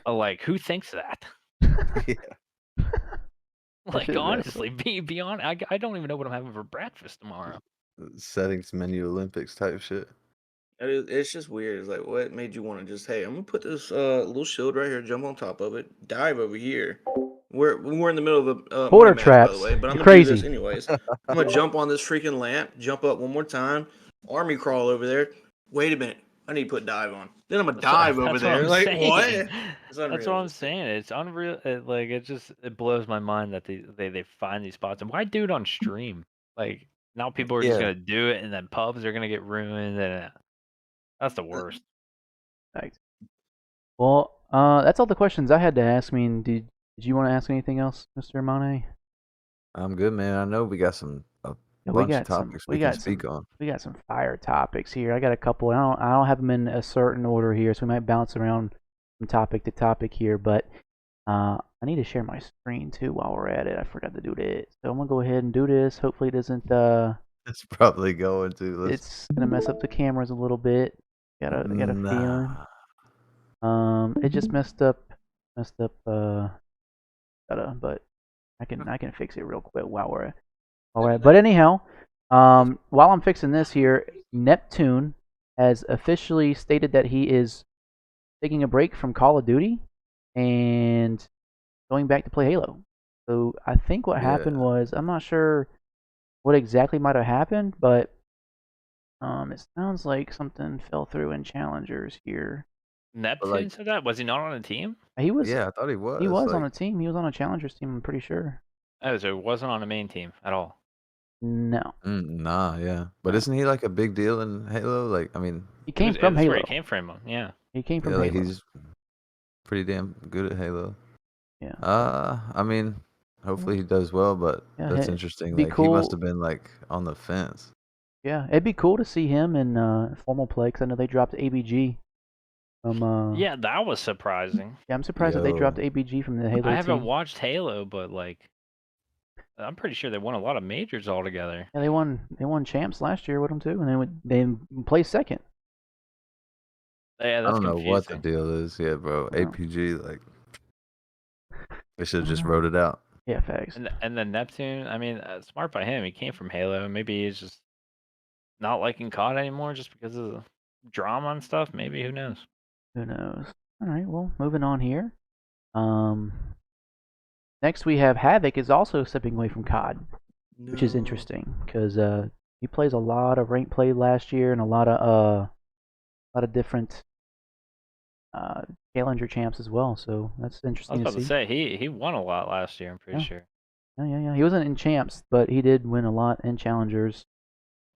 Like, who thinks that?
Yeah.
Like,
shit,
honestly, be on. I don't even know what I'm having for breakfast tomorrow.
Settings menu Olympics type shit.
It's just weird. It's like, what made you want to just, hey, I'm gonna put this little shield right here, jump on top of it, dive over here. We're in the middle of a
Porter
money match, by the
traps.
way, but I'm
You're
gonna do this
crazy.
anyways. I'm gonna jump on this freaking lamp, jump up one more time, army crawl over there. Wait a minute, I need to put dive on. Then I'm gonna dive over
That's
there.
I'm
Like
saying.
what? It's
That's what I'm
unrealistic.
saying. It's unreal. Like it blows my mind that they find these spots. And why do it on stream? Like now people are just
Yeah.
gonna do it, and then pubs are gonna get ruined, and that's the worst.
Thanks. Well, that's all the questions I had to ask. I mean, did you want to ask anything else, Mr. Amane?
I'm good, man. I know we got a
Yeah,
bunch of topics we can speak on.
We got some fire topics here. I got a couple. I don't have them in a certain order here, so we might bounce around from topic to topic here. But I need to share my screen too while we're at it. I forgot to do that, so I'm gonna go ahead and do this. Hopefully, it doesn't.
It's probably going to.
It's gonna mess up the cameras a little bit. Got a feeling. It just messed up. But I can fix it real quick while we're All right, but anyhow, while I'm fixing this here, Neptune has officially stated that he is taking a break from Call of Duty and going back to play Halo. So I think what happened was, I'm not sure what exactly might have happened, but it sounds like something fell through in Challengers here.
Neptune
like-
said that? Was he not on a team?
He was
Yeah, I thought he was.
he was on
like,
a team. He was on a Challengers team, I'm pretty sure.
Oh, so he wasn't on a main team at all.
No.
Nah, yeah. But
No.
isn't he like a big deal in Halo? Like, I mean,
He came
It
from
was where
Halo.
he came from, yeah.
He came from
yeah, like
Halo.
he's pretty damn good at Halo.
Yeah.
I mean, hopefully he does well, but
Yeah,
that's
hey,
interesting.
be
Like, he must
cool.
have been like on the fence.
Yeah, it'd be cool to see him in formal play, because I know they dropped ABG from.
Yeah, that was surprising.
Yeah, I'm surprised that they dropped
Yo.
ABG from the Halo
I haven't
team.
watched Halo, but like, I'm pretty sure they won a lot of majors altogether.
Yeah, they won champs last year with them too, and they placed second.
Yeah,
I
that's
don't know what the
confusing.
deal is. Yeah, bro.
No.
APG, like, they should have just
Mhm.
wrote it out.
Yeah, facts.
And then Neptune, I mean, smart by him. He came from Halo. Maybe he's just not liking COD anymore just because of the drama and stuff. Maybe, who knows?
Who knows? All right, well, moving on here. Next we have Havoc is also stepping away from COD, which is
No.
interesting because he plays a lot of rank play last year and a lot of different challenger champs as well. So that's
I was
interesting
about
to
to
see.
say he won a lot last year. I'm pretty
Yeah.
sure.
Yeah. He wasn't in champs, but he did win a lot in challengers.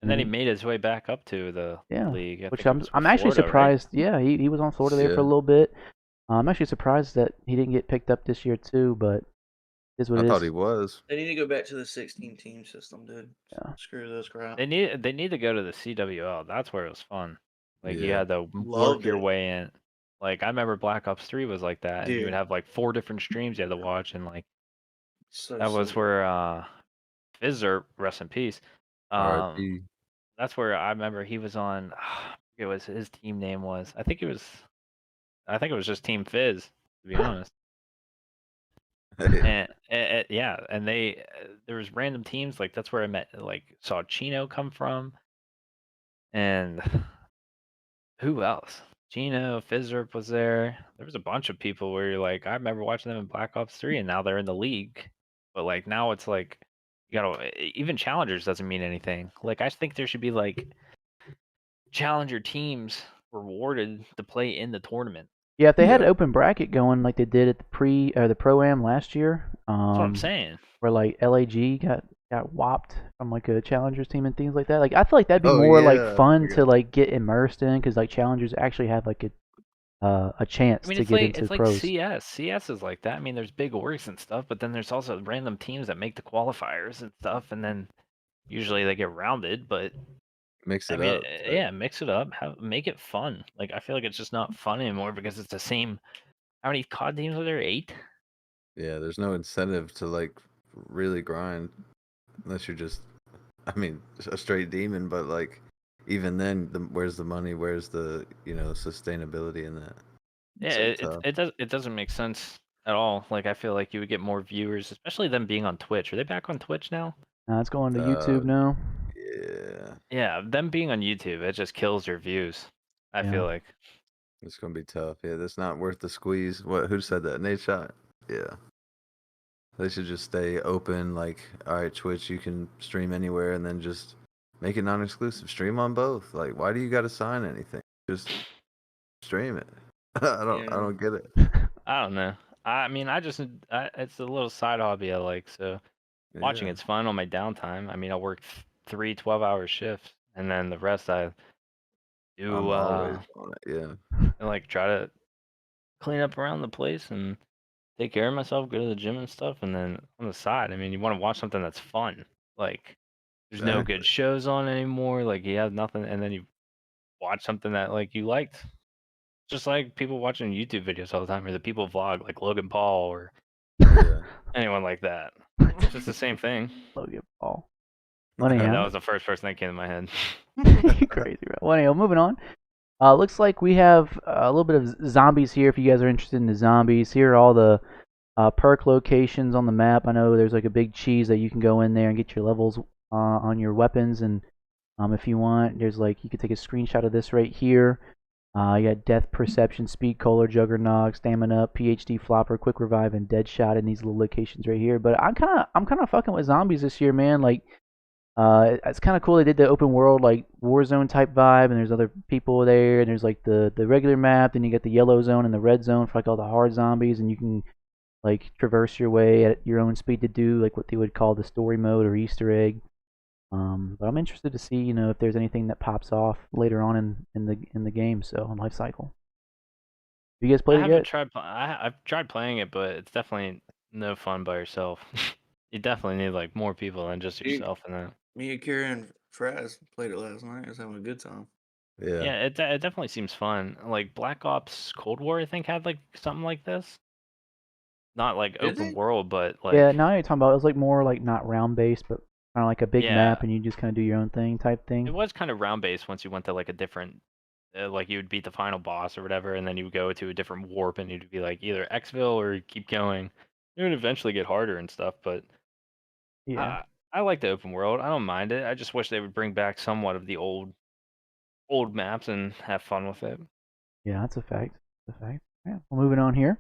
And then he made his way back up to the
Yeah,
league. I
which
think it was
I'm
with
actually
Florida, right?
surprised. Yeah, he was on Florida there for a
Yeah.
little bit. I'm actually surprised that he didn't get picked up this year too, but it is what
I
it
thought
is.
he was.
They need to go back to the 16 team system, dude.
Yeah.
Screw this crap.
They need to go to the CWL. That's where it was fun. Like you
Yeah.
had to work
Loved
your
it.
way in. Like I remember Black Ops 3 was like that. And you would
Dude.
have like 4 different streams you had to watch, and like
So
that was
sick.
where Fizzer, rest in peace.
R.I.P.
That's where I remember he was on. I forget what his team name was. I think it was just Team Fizz, to be honest.
Yeah.
And yeah, and they there was random teams, like that's where I met, like saw Chino come from, and who else? Chino, Fizzerp was there. There was a bunch of people where you're like, I remember watching them in Black Ops 3, and now they're in the league. But like now it's like you gotta even challengers doesn't mean anything. Like I think there should be like challenger teams rewarded to play in the tournament.
Yeah, if they had
Yeah.
an open bracket going like they did at the pro-am last year,
That's what I'm saying.
where like LAG got whopped from like a challengers team and things like that. Like I feel like that'd be
Oh,
more
yeah,
like
I
fun to
forgot.
like get immersed in, because like challengers actually have like a chance
I mean,
to
it's
get
like
into
it's like
pros.
CS. CS is like that. I mean, there's big orgs and stuff, but then there's also random teams that make the qualifiers and stuff, and then usually they get rounded. But
Mix
I
it
mean,
up.
yeah, mix it up, make it fun. Like I feel like it's just not fun anymore because it's the same. How many COD teams are there? 8.
Yeah, there's no incentive to like really grind unless you're just, I mean, a straight demon. But like, even then, where's the money? Where's the sustainability in that?
Yeah,
So
it
tough.
it does it doesn't make sense at all. Like I feel like you would get more viewers, especially them being on Twitch. Are they back on Twitch now?
It's going to YouTube now.
Yeah,
Yeah, them being on YouTube, it just kills your views. I
Yeah.
feel like.
it's gonna be tough. Yeah, that's not worth the squeeze. Who said that? Nate Shot. Yeah. They should just stay open. Like, all right, Twitch, you can stream anywhere, and then just make it non-exclusive. Stream on both. Like, why do you got to sign anything? Just stream it. I don't get it.
I don't know. I mean, it's a little side hobby I like. So watching
Yeah.
it's fun on my downtime. I mean, I work 3 12-hour shifts, and then the rest I do
I'm always on it. Yeah.
and like try to clean up around the place and take care of myself, go to the gym and stuff, and then on the side, I mean, you want to watch something that's fun. Like there's no good
Exactly.
shows on anymore. Like you have nothing, and then you watch something that like you liked. Just like people watching YouTube videos all the time, or the people vlog like Logan Paul or
Yeah.
anyone like that. It's just the same thing.
Logan Paul.
That
Anyhow,
was the first person that came to my head.
crazy, bro. Well, anyhow, moving on. Looks like we have a little bit of zombies here. If you guys are interested in the zombies, here are all the perk locations on the map. I know there's like a big cheese that you can go in there and get your levels on your weapons, and if you want, there's like you could take a screenshot of this right here. You got Death Perception, Speed Cola, Juggernog, Stamina, PhD Flopper, Quick Revive, and Deadshot in these little locations right here. But I'm kind of fucking with zombies this year, man. Like, it's kind of cool. They did the open world like Warzone type vibe, and there's other people there, and there's like the regular map. Then you get the yellow zone and the red zone for like all the hard zombies, and you can like traverse your way at your own speed to do like what they would call the story mode or Easter egg. But I'm interested to see, if there's anything that pops off later on in the game, so in life cycle. You guys
I
played it
haven't
yet?
tried. I've tried playing it, but it's definitely no fun by yourself. You definitely need like more people than just
Dude.
yourself in that.
Me, AKIIRA, and Fraz played it last night. I was having a good time.
Yeah.
Yeah, it definitely seems fun. Like Black Ops Cold War, I think had like something like this. Not like
Did
open
they?
world, but like
Yeah, now you're talking about it was like more like not round based, but kind of like a big
Yeah.
map, and you just kind of do your own thing type
it
thing.
was kind of round based once you went to like a different, like you would beat the final boss or whatever, and then you would go to a different warp, and you'd be like either Xville or keep going. It would eventually get harder and stuff, but
Yeah,
I like the open world. I don't mind it. I just wish they would bring back somewhat of the old maps and have fun with it.
yeah, that's a fact. That's a fact. Yeah, well, moving on here.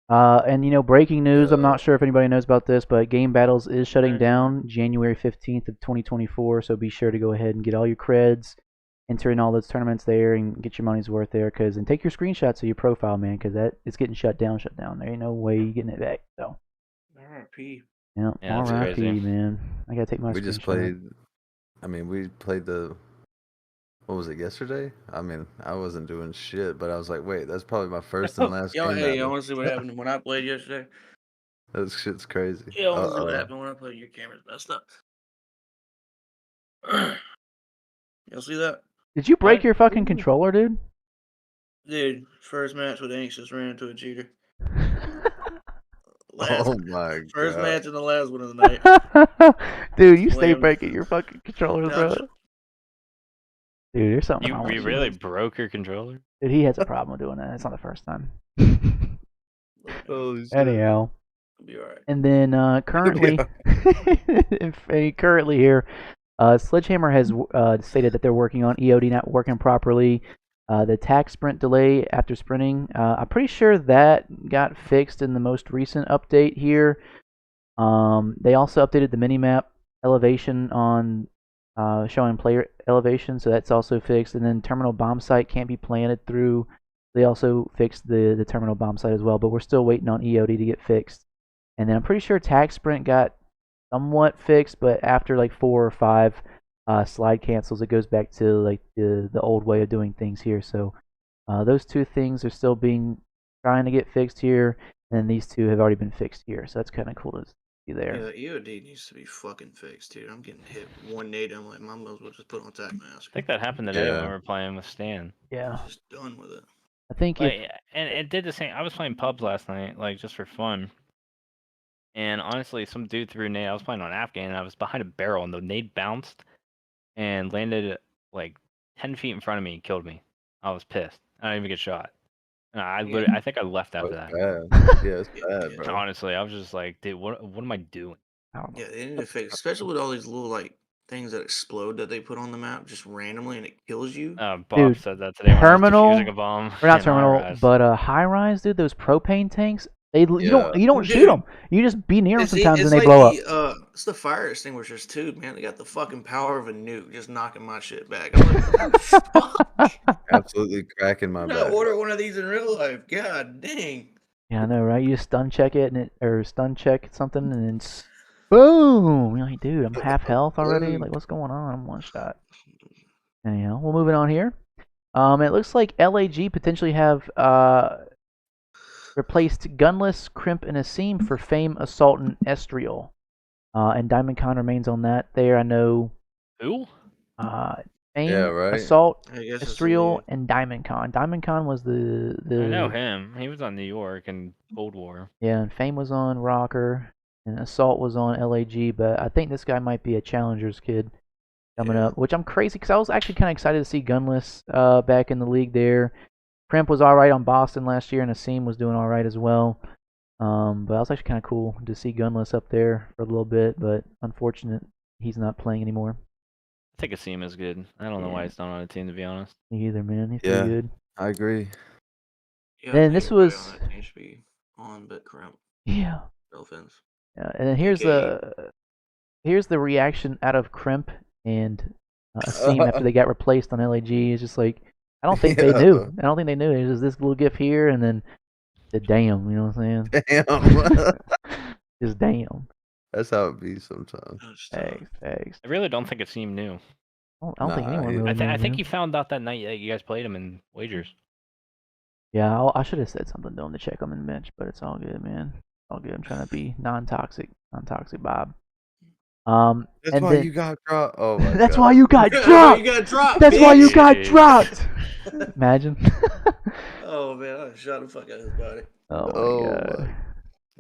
And breaking news. I'm not sure if anybody knows about this, but Gamebattles is shutting
Mhm.
down January 15th of 2024. So be sure to go ahead and get all your creds, enter in all those tournaments there, and get your money's worth there. And take your screenshots of your profile, man, because it's getting shut down. There ain't no way you getting it back. So
RIP.
yeah,
Yeah, that's
RIP,
crazy.
man. I gotta take my.
We just
screenshot.
played. I mean, we played what was it, yesterday? I mean, I wasn't doing shit, but I was like, wait, that's probably my first and last
Yo,
game
hey, I
battle.
want to see what happened when I played yesterday.
That shit's crazy.
Yeah, I want to see what happened when I played. Your camera's messed up. Y'all see that?
Did you break
What?
your fucking controller, dude?
Dude, first match with Anxious ran into a cheater.
Oh my
First
god.
match and the last one of the night.
Dude, you stay
Slammed.
breaking your fucking controllers, bro.
Nuts.
Dude, there's something
You
wrong with you.
really broke your controller?
Dude, he has a problem with doing that. It's not the first time.
Holy shit.
Anyhow.
It'll be alright.
And then currently, currently here, SledgeHammer has stated that they're working on EOD not working properly. The attack sprint delay after sprinting, I'm pretty sure that got fixed in the most recent update here. They also updated the minimap elevation on showing player elevation, so that's also fixed. And then terminal bomb site can't be planted through. They also fixed the terminal bomb site as well, but we're still waiting on EOD to get fixed. And then I'm pretty sure attack sprint got somewhat fixed, but after like 4 or 5 slide cancels, it goes back to like the old way of doing things here. So those two things are still trying to get fixed here, and these two have already been fixed here. So that's kind of cool to see there.
Yeah, the EOD needs to be fucking fixed, dude. I'm getting hit 180. I'm like, I might as well just put on attack mask.
I think that happened today when
Yeah.
we were playing with Stan.
Yeah,
Just done with it.
I think
Like, and it did the same. I was playing pubs last night, like just for fun. And honestly, some dude threw a nade. I was playing on Afghan, and I was behind a barrel, and the nade bounced and landed like 10 feet in front of me and killed me. I was pissed. I didn't even get shot. And I think I left after that.
Bad. Yeah, it's bad,
Yeah.
bro.
Honestly, I was just like, dude, what am I doing?
I don't know.
Yeah, they need to fix, especially with all these little like things that explode that they put on the map just randomly and it kills you.
Bob
Dude,
said that today when I was
terminal,
defusing a bomb.
or not
in
terminal,
high-rise.
but high rise, dude. Those propane tanks. You don't
Dude.
shoot them. You just be near them
It's,
sometimes
it's
and they
like
blow up.
it's the fire extinguishers too, man. They got the fucking power of a nuke, just knocking my shit back. I'm like, what the fuck?
Absolutely cracking my
I gotta
back.
order one of these in real life. God dang.
Yeah, I know, right? You just stun check it or stun check something and then boom. You're like, dude, I'm half health already. Like, what's going on? I'm one shot. Anyhow, we're moving on here. It looks like LAG potentially have replaced Gunless, Crimp, and Asim for Fame, Assault, and Estriel. And Diamond Con remains on that there. I know
Who?
Fame,
Yeah, right.
Assault,
I guess it's
Estriel, and Diamond Con. Diamond Con was the
I know him. He was on New York and Cold War.
Yeah, and Fame was on Rocker, and Assault was on LAG, but I think this guy might be a Challengers kid coming up, which I'm crazy because I was actually kind of excited to see Gunless back in the league there. Crimp was all right on Boston last year, and Asim was doing all right as well. But that was actually kind of cool to see Gunless up there for a little bit, but unfortunate he's not playing anymore.
I think Asim is good. I don't know why
Yeah.
he's not on a team, to be honest.
Me either, man. He's
Yeah.
pretty good.
I agree.
Yeah,
Then
I think
this
everybody
was-
on that team should be on, but Crimp.
Yeah.
No offense.
And then here's
AKA.
the reaction out of Crimp and Asim after they got replaced on LAG. It's just like I don't think they knew.
Yeah.
I don't think they knew. It was this little gif here, and then the damn. You know what I'm saying?
Damn.
Just damn.
That's how it be sometimes.
That's
Thanks.
I really don't think Asim knew.
I don't think
Nah,
anyone
he-
really knew.
I think
man.
he found out that night that you guys played him in wagers.
Yeah, I should have said something to him to check him in the bench, but it's all good, man. All good. I'm trying to be non-toxic Bob.
That's
and
why
then,
you got dropped. Oh my
That's
God.
why you got
You
dropped.
got dropped.
That's why you
bitch.
got
Jeez.
dropped. Imagine.
Oh man, I shot the fuck out of his body.
Oh my
Oh
god.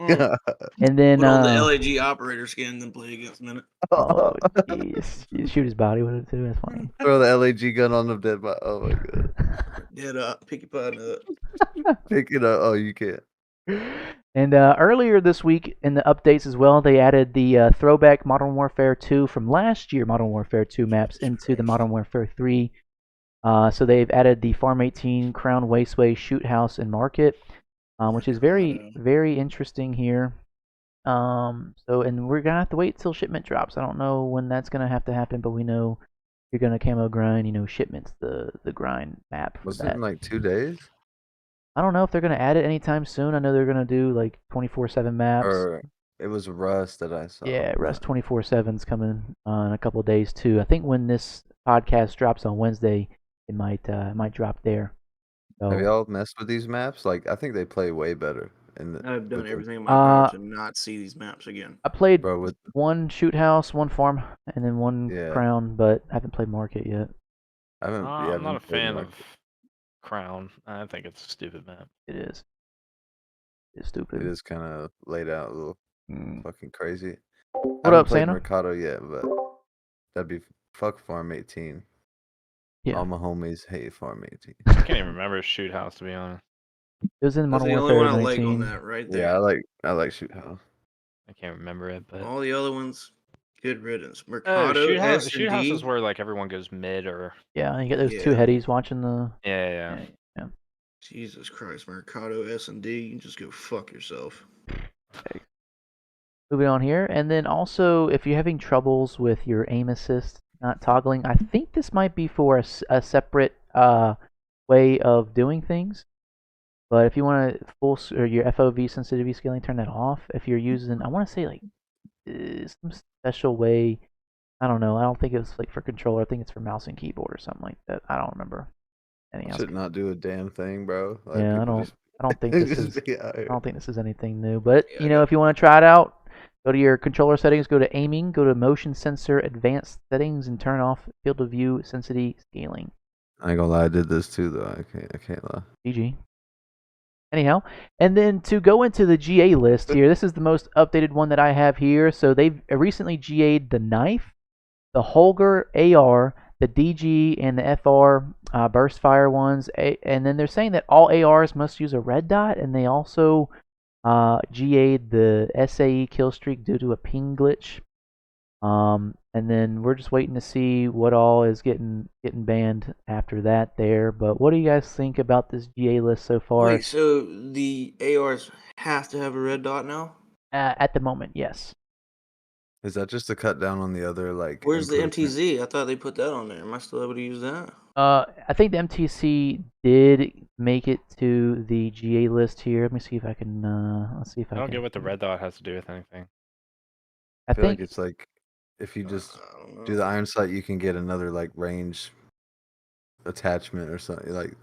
God.
And then
Put on the LAG operator skin and then play against Minute.
oh jeez, you shoot his body with it too. That's funny.
Throw the LAG gun on the dead body. Oh my God.
Dead up, pick your partner up.
Pick it up. Oh, you can't.
And earlier this week in the updates as well, they added the throwback Modern Warfare 2 from last year Modern Warfare 2 maps into the Modern Warfare 3. So they've added the Farm 18, Crown Wasteway, Shoot House, and Market, which is very, very interesting here. And we're gonna have to wait till shipment drops. I don't know when that's gonna have to happen, but we know you're gonna camo grind. You know, shipments the grind map. For
Was it
that.
in like 2 days?
I don't know if they're gonna add it anytime soon. I know they're gonna do like 24/7 maps.
Or it was Rust that I saw.
Yeah, Rust 24/7's coming in a couple of days too. I think when this podcast drops on Wednesday, it might drop there. So,
Have y'all messed with these maps? Like, I think they play way better.
I've done
with the-
everything in my power to not see these maps again.
I played
Bro, with
one shoot house, one farm, and then one
Yeah.
crown, but I haven't played market yet.
I haven't. yeah, I
I'm not a
haven't played
fan
Market.
of Crown. I think it's a stupid map.
It is. It's stupid.
It is kind of laid out a little
Mm.
fucking crazy.
What
I haven't
up,
played
Santa?
Mercado yet, but that'd be fuck Farm 18.
Yeah.
All my homies hate Farm 18.
I can't even remember Shoot House, to be honest.
It was in
That's
Modern
the only
Warfare
one I like
19.
on that right there.
Yeah, I like Shoot House.
I can't remember it, but
All the other ones, good riddance. Mercado,
Shoot House,
S&D.
Shoot House is where like everyone goes mid or
Yeah, you got those two
Yeah.
headies watching the.
yeah.
Yeah.
Jesus Christ, Mercado, S&D, you can just go fuck yourself.
Moving on here, and then also if you're having troubles with your aim assist not toggling, I think this might be for a separate way of doing things. But if you want to or your FOV sensitivity scaling, turn that off. If you're using, I want to say like some special way. I don't know. I don't think it's like for controller. I think it's for mouse and keyboard or something like that. I don't remember. Anything else?
Should not do a damn thing, bro. Like,
Yeah, I
people
don't.
just-
I don't think this
just
is.
be out
I
here.
don't think this is anything new. But
Yeah,
you know, if you want to try it out, go to your controller settings, go to aiming, go to motion sensor advanced settings, and turn off field of view sensitivity scaling.
I ain't gonna lie, I did this too though. I can't lie.
GG. Anyhow, and then to go into the GA list here, this is the most updated one that I have here. So they've recently GA'd the knife, the Holger AR, the DG, and the FR burst fire ones. And then they're saying that all ARs must use a red dot, and they also GA'd the SAE kill streak due to a ping glitch. And then we're just waiting to see what all is getting banned after that there. But what do you guys think about this GA list so far?
Wait, so the ARs have to have a red dot now?
At the moment, yes.
Is that just to cut down on the other like?
Where's the
improvement?
MTZ? I thought they put that on there. Am I still able to use that?
I think the MTC did make it to the GA list here. Let me see if I can. Let's see if I
I don't
can.
get what the red dot has to do with anything.
I
I feel
think
like it's like if you just
I don't know.
do the iron sight, you can get another like range attachment or something. Like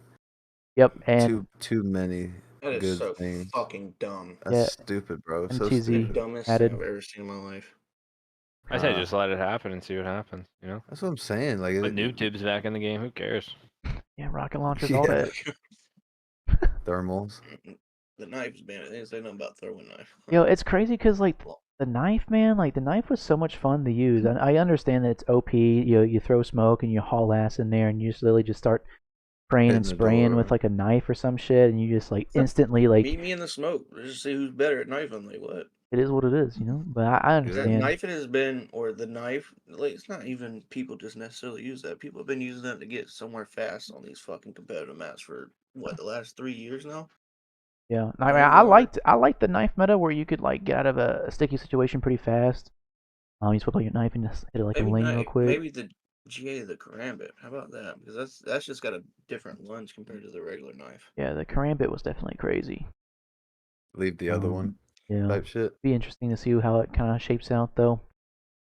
yep. And
too many
That is
good
so
things.
fucking dumb.
That's
Yeah.
stupid, bro. So
MTZ.
The
stupid.
dumbest
added.
thing I've ever seen in my life.
I say
Ah.
just let it happen and see what happens. You know,
That's what I'm saying. Like
put noob tubes back in the game. Who cares?
yeah, rocket launchers, all
Yeah.
that.
thermals.
The knife's banned. They didn't say nothing about throwing knife.
Yo, it's crazy because like the knife, man, like the knife was so much fun to use. I understand that it's OP. You throw smoke and you haul ass in there and you just literally just start spraying and
Hitting the
spraying with
door.
like a knife or some shit, and you just like instantly like
Meet me in the smoke. Let's just see who's better at knifing. Like what?
it is what it is, you know. But I
That
understand.
knifing has been, or the knife. Like it's not even people just necessarily use that. People have been using that to get somewhere fast on these fucking competitive maps for what, the last 3 years now.
Yeah, I mean,
Maybe
I
longer.
liked the knife meta where you could like get out of a sticky situation pretty fast. You just whip out your knife and just hit it like a
Maybe
lane
not.
real quick.
Maybe the GA the Karambit. How about that? Because that's just got a different lunge compared to the regular knife.
Yeah, the Karambit was definitely crazy.
Leave the other one.
Yeah,
Type shit.
be interesting to see how it kind of shapes out though.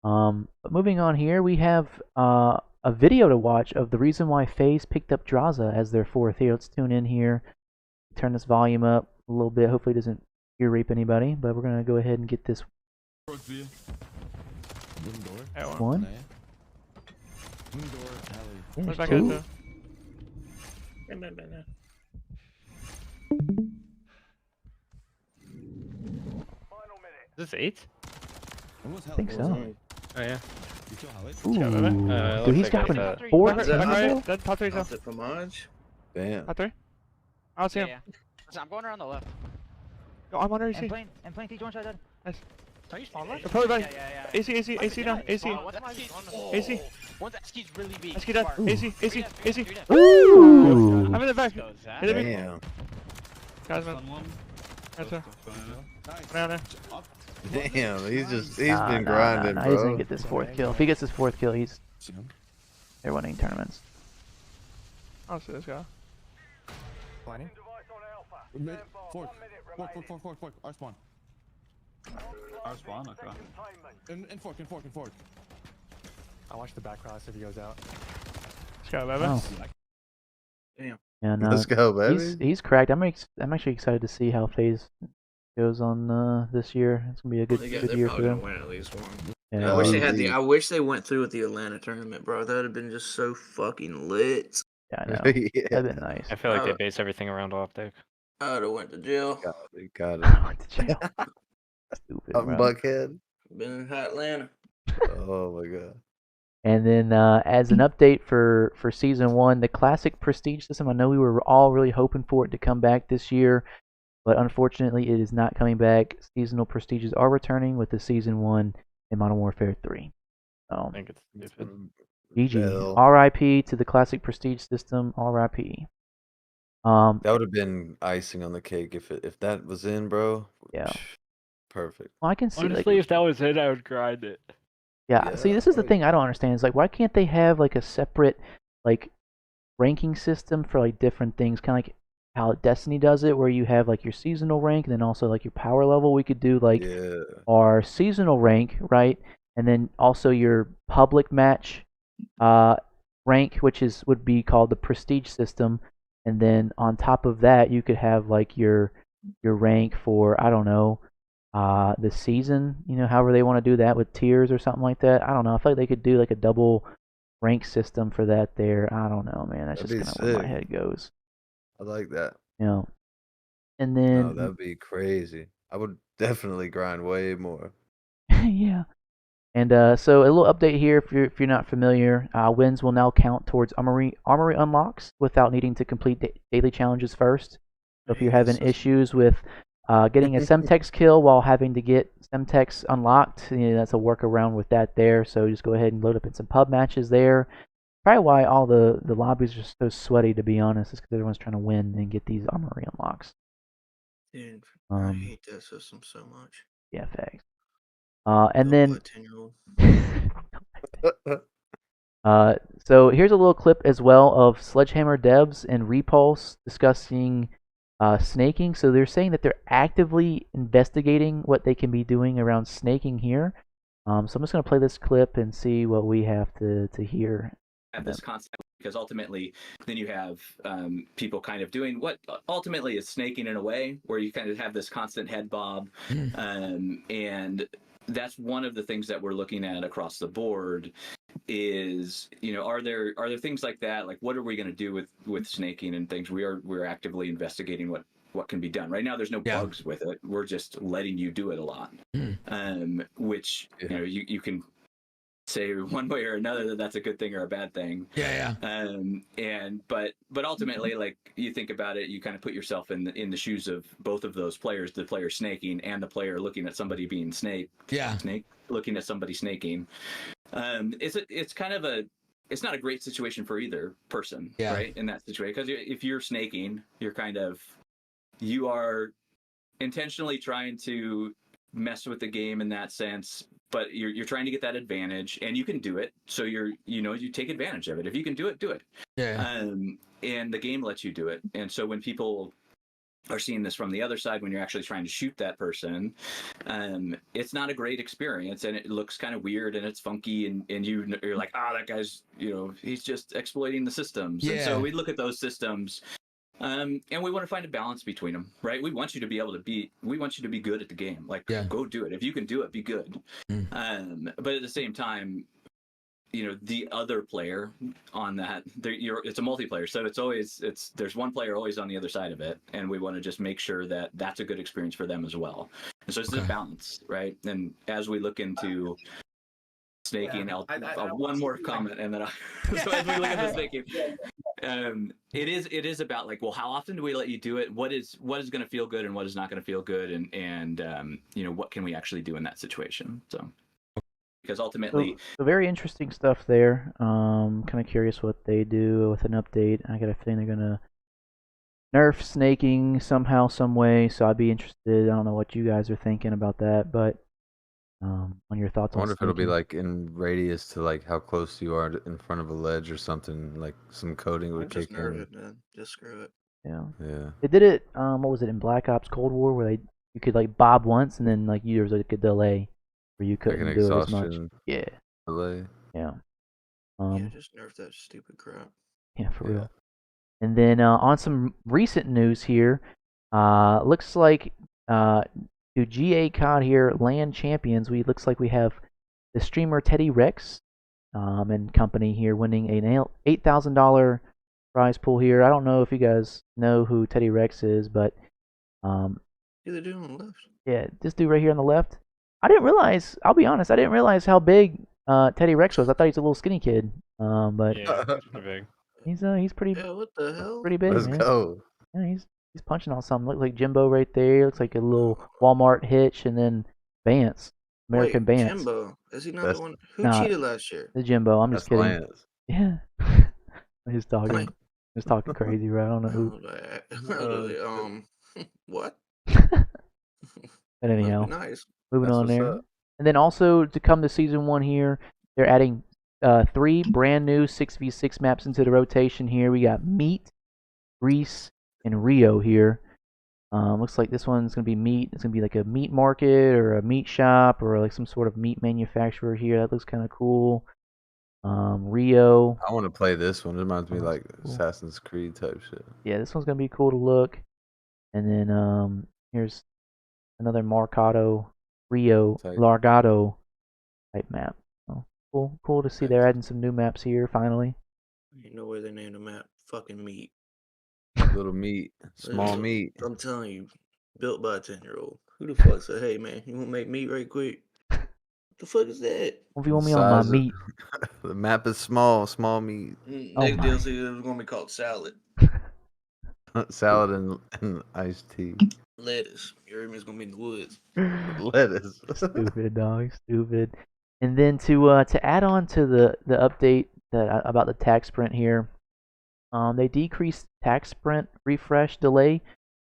But moving on here, we have a video to watch of the reason why FaZe picked up Draza as their fourth here. Let's tune in here, turn this volume up a little bit. Hopefully it doesn't ear rape anybody, but we're gonna go ahead and get this one. Yeah, there's two.
Is this 8?
I think so.
Oh yeah.
Ooh, dude, he's got
like
four.
Is that
kills?
That's top 3
Off the Fromage.
Damn.
Top 3? I don't see him.
Yeah. Listen, I'm going around the left.
Yo, I'm under AC.
And playing T1 shot dead.
Nice.
Are you spawn left?
They're probably
Yeah,
back.
yeah, yeah.
AC down, AC. AC.
One's Ski's really big.
Let's get that. AC.
Ooh.
I'm in the back. Hit me.
Damn.
Guys, man. That's her. Down there.
Damn. He's been
Nah,
grinding,
He's gonna
bro.
get this fourth kill. If he gets his fourth kill, they're winning tournaments.
I'll see this guy.
Fork. Our spawn.
Our spawn, okay.
In fork.
I watched the back cross if he goes out.
This guy, baby.
Oh.
Damn.
And
Let's go, baby.
he's cracked. I'm actually excited to see how FaZe goes on this year. It's gonna be a good
They're
year for
probably gonna
them.
win at least one.
Yeah,
I wish they had
indeed.
I wish they went through with the Atlanta tournament, bro. That would have been just so fucking lit.
I know.
Yeah.
That'd been nice.
I feel like they base everything around optic.
I would have went to jail.
Got it.
I went to jail. Stupid,
I'm
bro.
Buckhead.
Been in hot Atlanta.
Oh my god.
And then as an update for season 1, the classic prestige system. I know we were all really hoping for it to come back this year, but unfortunately it is not coming back. Seasonal prestiges are returning with the season 1 in Modern Warfare 3.
I think it's stupid.
GG.
Bell.
RIP to the classic prestige system. RIP.
That would have been icing on the cake if that was in, bro.
Yeah.
Perfect.
Well, I can see
Honestly,
like,
if that was it, I would grind it.
yeah. See, this is the
right.
thing I don't understand. Is like, why can't they have like a separate like ranking system for like different things, kind of like how Destiny does it, where you have like your seasonal rank and then also like your power level. We could do like
Yeah.
our seasonal rank, right, and then also your public match rank, which would be called the prestige system, and then on top of that, you could have like your rank for, I don't know, the season, however they want to do that with tiers or something like that. I don't know. I feel like they could do like a double rank system for that there. I don't know, man. That's
That'd
just
be
kind of where my
sick.
head goes.
I like that.
And then
No, that'd be crazy. I would definitely grind way more.
yeah. And so a little update here, if you're not familiar, wins will now count towards armory unlocks without needing to complete daily challenges first. So if you're having issues with getting a Semtex kill while having to get Semtex unlocked, that's a workaround with that there. So just go ahead and load up in some pub matches there. Probably why all the lobbies are so sweaty, to be honest, is because everyone's trying to win and get these armory unlocks.
Dude, I hate that system so much.
Yeah, facts. And then
10-year-old.
so here's a little clip as well of SledgeHammer devs and Repullze discussing snaking. So they're saying that they're actively investigating what they can be doing around snaking here. So I'm just going to play this clip and see what we have to hear.
Have this concept, because ultimately then you have people kind of doing what ultimately is snaking in a way, where you kind of have this constant head bob, and that's one of the things that we're looking at across the board is, are there things like that, like what are we going to do with snaking and things? We're actively investigating what can be done. Right now there's no bugs with it, we're just letting you do it a lot, which you can say one way or another that that's a good thing or a bad thing.
Yeah.
But ultimately, like, you think about it, you kind of put yourself in the shoes of both of those players, the player snaking and the player looking at somebody being looking at somebody snaking. It's kind of it's not a great situation for either person, right? In that situation, because if you're snaking, you are intentionally trying to mess with the game in that sense, but you're trying to get that advantage, and you can do it. So you take advantage of it. If you can do it, do it. And the game lets you do it. And so when people are seeing this from the other side, when you're actually trying to shoot that person, it's not a great experience, and it looks kind of weird, and it's funky, and you're like, that guy's, he's just exploiting the systems. And so we look at those systems, and we want to find a balance between them, right? We want you to be good at the game. Like, go do it. If you can do it, be good. But at the same time, the other player on that, it's a multiplayer, so there's one player always on the other side of it, and we want to just make sure that that's a good experience for them as well. And so it's a balance, right? And as we look into snaking, I'll one more comment, and then so as we look at the snaking, it is about, like, well, how often do we let you do it? What is going to feel good and what is not going to feel good, and what can we actually do in that situation? So. Because ultimately,
so very interesting stuff there. Kind of curious what they do with an update. I got a feeling they're gonna nerf snaking somehow, some way. So I'd be interested. I don't know what you guys are thinking about that, but on your thoughts.
I wonder if it'll be like in radius to like how close you are in front of a ledge or something. Like some coding would kick in.
It, man. Just screw it.
Yeah. They did it. What was it in Black Ops Cold War, where you could like bob once and then like there was like a delay. Where you couldn't
like
do it as much. Yeah.
Delay.
Yeah.
Just nerf that stupid crap.
Yeah, for real. And then on some recent news here, looks like to GA COD here, LAN champions. Looks like we have the streamer Teddy Rex and company here winning an $8,000 prize pool here. I don't know if you guys know who Teddy Rex is, but
the dude on the left. Yeah,
this dude right here on the left. I didn't realize. I'll be honest. I didn't realize how big Teddy Rex was. I thought he was a little skinny kid. But
he's pretty big.
He's pretty.
Yeah, what the hell?
Pretty big.
Let's go.
Yeah, he's punching on something. Looks like Jimbo right there. Looks like a little Walmart hitch, and then Vance, American Vance.
Jimbo, is he not the one who cheated last year?
The Jimbo. I'm just kidding.
Lance.
Yeah. He's talking crazy, right? I don't know who.
What?
But anyhow,
nice.
Moving on there. And then also to come to Season 1 here, they're adding 3 brand new 6v6 maps into the rotation here. We got Meat, Greece, and Rio here. Looks like this one's going to be meat. It's going to be like a meat market or a meat shop or like some sort of meat manufacturer here. That looks kind of cool. Rio.
I want to play this one. It reminds me like Assassin's Creed type shit.
Yeah, this one's going to be cool to look. And then here's another Mercado Rio Largado type map. Oh, cool to see they're adding some new maps here finally.
Ain't no way they named a map fucking meat.
Little meat, small meat.
I'm telling you, built by a 10-year-old. Who the fuck said, "Hey man, you want to make meat right quick"? What the fuck is that?
If you want me on my meat.
The map is small meat.
Next DLC is gonna be called salad.
Salad and iced tea.
Lettuce. Your enemy's gonna be in the woods.
Lettuce.
Stupid dog. Stupid. And then to add on to the update about the tax sprint here, they decreased tax sprint refresh delay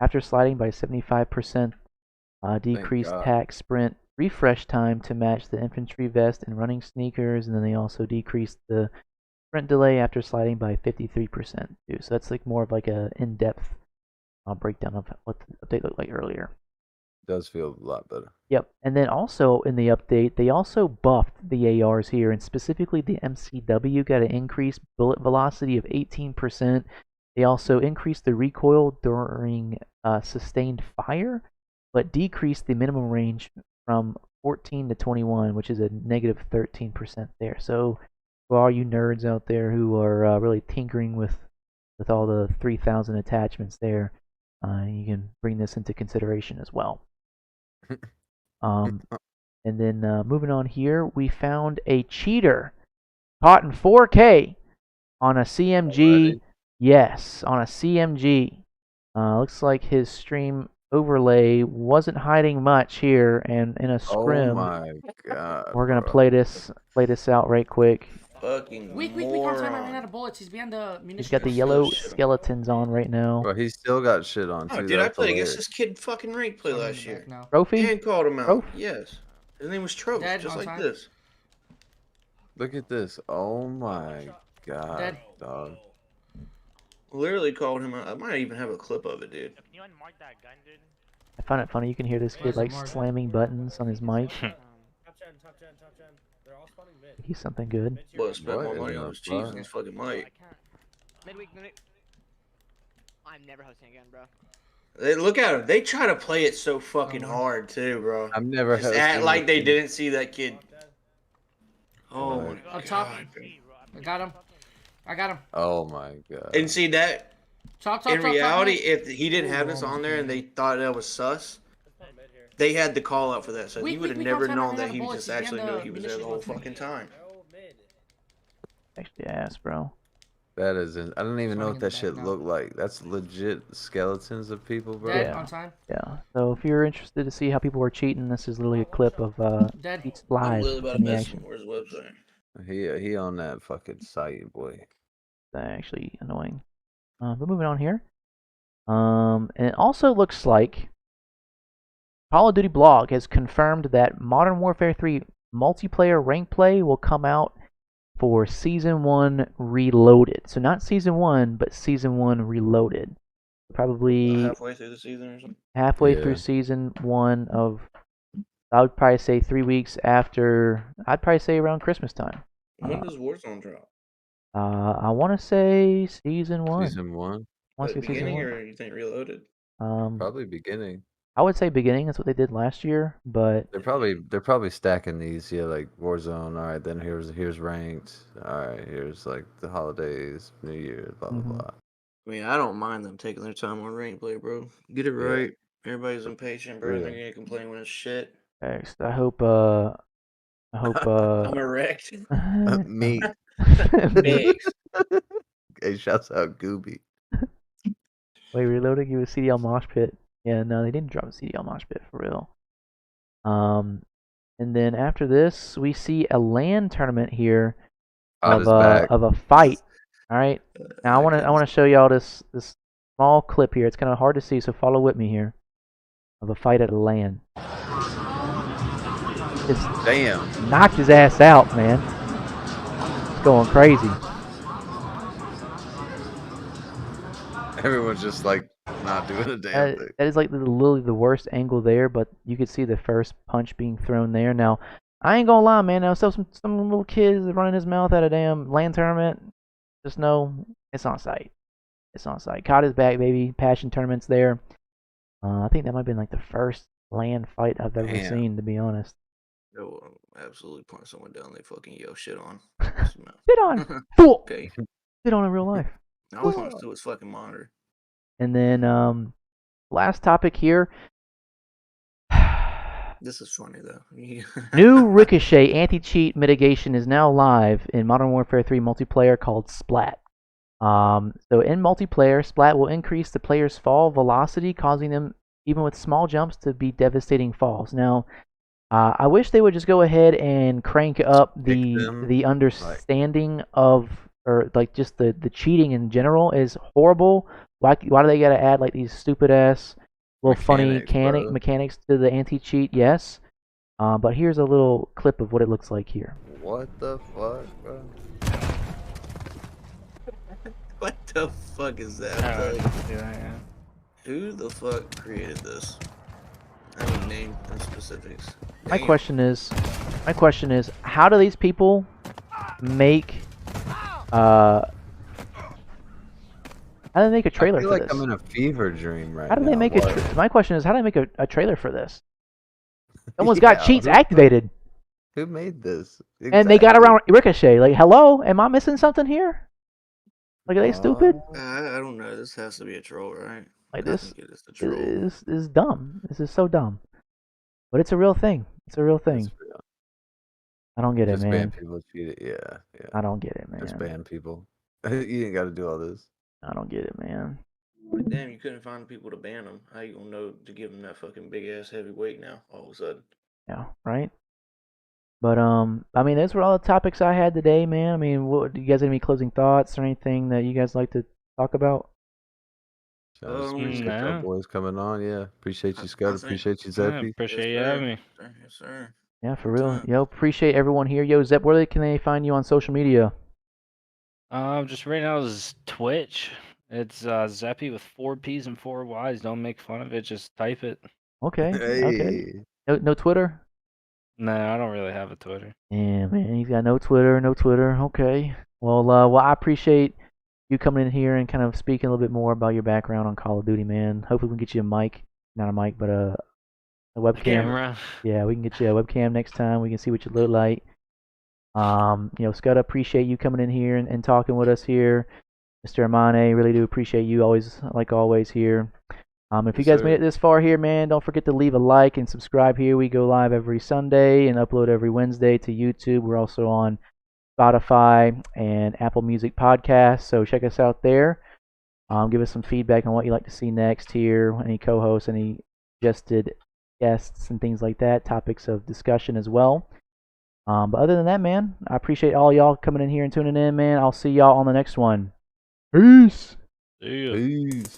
after sliding by 75%. Decreased tax sprint refresh time to match the infantry vest and running sneakers, and then they also decreased the sprint delay after sliding by 53% too. So that's like more of like a in-depth breakdown of what the update looked like earlier.
It does feel a lot better.
Yep, and then also in the update, they also buffed the ARs here, and specifically the MCW got an increased bullet velocity of 18%. They also increased the recoil during sustained fire, but decreased the minimum range from 14 to 21, which is a negative 13% there. So for all you nerds out there who are really tinkering with all the 3,000 attachments there, you can bring this into consideration as well. And then moving on here, we found a cheater caught in 4K on a CMG.
Already?
Yes, on a CMG. Looks like his stream overlay wasn't hiding much here, and in a
Oh
scrim,
my god.
we're gonna
bro.
play this out right quick.
Fucking
Weak, counter time. I ran
moron.
out of bullets. He's behind the munitions.
He's got the
Shit
yellow
on.
skeletons on right now.
Bro, he's still got shit on
Oh,
too.
dude, I
That's
played against
hilarious.
this kid fucking rank play
Sorry,
last
he's
year.
back now.
Trophy?
And called him out.
Troph?
Yes. His name was Troph,
Dead,
just
on
like
time.
this.
Look at this. Oh my god,
Dead.
dog.
Literally called him out. I might even have a clip of it, dude.
Can you unmark that gun, dude?
I find it funny. You can hear this kid like slamming buttons on his mic. He's something good.
But spent
What
more
in
money
the
on his cheese
fuck?
than his fucking mic.
I can't. Midweek. I'm never hosting again, bro.
Look at him. They try to play it so fucking hard too, bro.
I've never
Just
hosted
act like they
anything.
didn't see that kid. Oh my
Up top.
god.
I got him. I got him.
Oh my god.
And see that
Top,
in reality,
top,
if he didn't have this on there and they thought that was sus, they had the call out for that. So
Weak,
you would have
weak,
never
outside,
known
I
that
ran
he
out of
just
bullets. He's
actually
behind
knew
the
he was there the whole
munitions.
fucking time.
Actually, ass, bro.
That is. I don't even know
Running
what
in
that
the
shit
back now.
looked like. That's legit skeletons of people, bro.
Dead
Yeah.
on time.
Yeah. So if you're interested to see how people were cheating, this is literally a clip of
Dead.
cheats
I'm
live
literally about to
in the
mess
action.
him. Where's the website?
He on that fucking site, boy.
That's actually annoying. But moving on here. And it also looks like Call of Duty Blog has confirmed that Modern Warfare 3 multiplayer rank play will come out for Season 1 Reloaded. So not Season 1, but Season 1 Reloaded. Probably
Halfway through the season or something.
halfway
Yeah.
through Season 1 of, I would probably say 3 weeks after, I'd probably say around Christmas time.
When does Warzone drop?
I want to say Season 1.
Season 1,
I want
At
to
the
say Season
beginning
1.
or you think Reloaded?
probably beginning.
I would say beginning. That's what they did last year, but
They're probably stacking these. Yeah, like Warzone. All right, then here's ranked. All right, here's like the holidays, New Year, blah blah
Mhm.
blah.
I mean, I don't mind them taking their time on rank play, bro. Get it
Yeah.
right. Everybody's impatient, bro. And they're
Yeah.
gonna complain when it's shit.
next, I hope
I'm erect.
Me.
Big.
Hey, shouts out Gooby.
Wait, reloading you with CDL Mosh Pit. Yeah, no, they didn't drop a CDL Mosh Pit for real. And then after this, we see a LAN tournament here
Hot
of
is back.
a fight. All right. Now I want to show y'all this small clip here. It's kind of hard to see, so follow with me here. Of a fight at a LAN. Just
Damn.
knocked his ass out, man. It's going crazy.
Everyone's just like not doing a damn thing.
That is like literally the worst angle there, but you could see the first punch being thrown there. Now, I ain't gonna lie, man. Now, so some little kids running his mouth at a damn LAN tournament. Just know it's on site. It's on site. Caught his back, baby. Passion tournaments there. I think that might have been like the first LAN fight I've ever
Damn.
seen, to be honest.
Yo, absolutely point someone down. They fucking yell shit on.
Sit on, fool.
Okay.
Sit on in real life.
I was punch to his fucking monitor.
And then last topic here.
This is funny though.
New Ricochet anti-cheat mitigation is now live in Modern Warfare 3 multiplayer called Splat. So in multiplayer, Splat will increase the player's fall velocity, causing them, even with small jumps, to be devastating falls. Now, I wish they would just go ahead and crank up the understanding of, or like just the cheating in general is horrible. Why do they gotta add like these stupid ass little funny mechanics to the anti-cheat? Yes. But here's a little clip of what it looks like here.
What the fuck, bro?
What the fuck is that? Who the fuck created this? I don't name and specifics.
My question is, how do these people make how do they make a trailer
I feel
for
like
this?
I'm in a fever dream right now.
How do they make my question is, how do they make a trailer for this? Someone's
Yeah,
got cheats
who-
activated,
Who made this?
and they got around Ricochet. Like, hello, am I missing something here? Like, are they stupid?
I don't know. This has to be a troll, right?
Like
I
this
think it is the troll.
is dumb. This is so dumb. But it's a real thing. It's a real
It's
thing. I don't get it,
just
man.
ban people. Yeah.
I don't get it,
Just
man.
ban people. You ain't got to do all this.
I don't get it, man.
Like, damn, you couldn't find people to ban them. How you gonna know to give them that fucking big ass heavy weight now? All of a sudden.
Yeah, right. But I mean, those were all the topics I had today, man. I mean, what do you guys have any closing thoughts or anything that you guys like to talk about?
Appreciate
nah.
y'all boys coming on. Yeah, appreciate you,
I
Scott.
think-
Appreciate you,
Yeah,
Zeppy.
appreciate you
sir.
having me.
Yes, sir.
Yeah, for
Good
real.
time.
Yo, appreciate everyone here. Yo, Zep, where can they find you on social media?
Just right now is Twitch. It's Zeppy with 4 P's and 4 Y's. Don't make fun of it. Just type it.
Okay. Okay.
Hey.
No Twitter?
No, I don't really have a Twitter.
Yeah, man, he's got no Twitter, no Twitter. Okay. Well, I appreciate you coming in here and kind of speaking a little bit more about your background on Call of Duty, man. Hopefully we can get you a mic, not a mic, but a webcam.
Camera.
Yeah, we can get you a webcam next time. We can see what you look like. Scott, appreciate you coming in here and talking with us here. Mr. AMANE, really do appreciate you always here. If you
Yes,
guys made it this far here, man, don't forget to leave a like and subscribe here. We go live every Sunday and upload every Wednesday to YouTube. We're also on Spotify and Apple Music Podcasts, so check us out there. Give us some feedback on what you'd like to see next here, any co-hosts, any suggested guests and things like that, topics of discussion as well. But other than that, man, I appreciate all y'all coming in here and tuning in, man. I'll see y'all on the next one. Peace.
See ya.
Peace.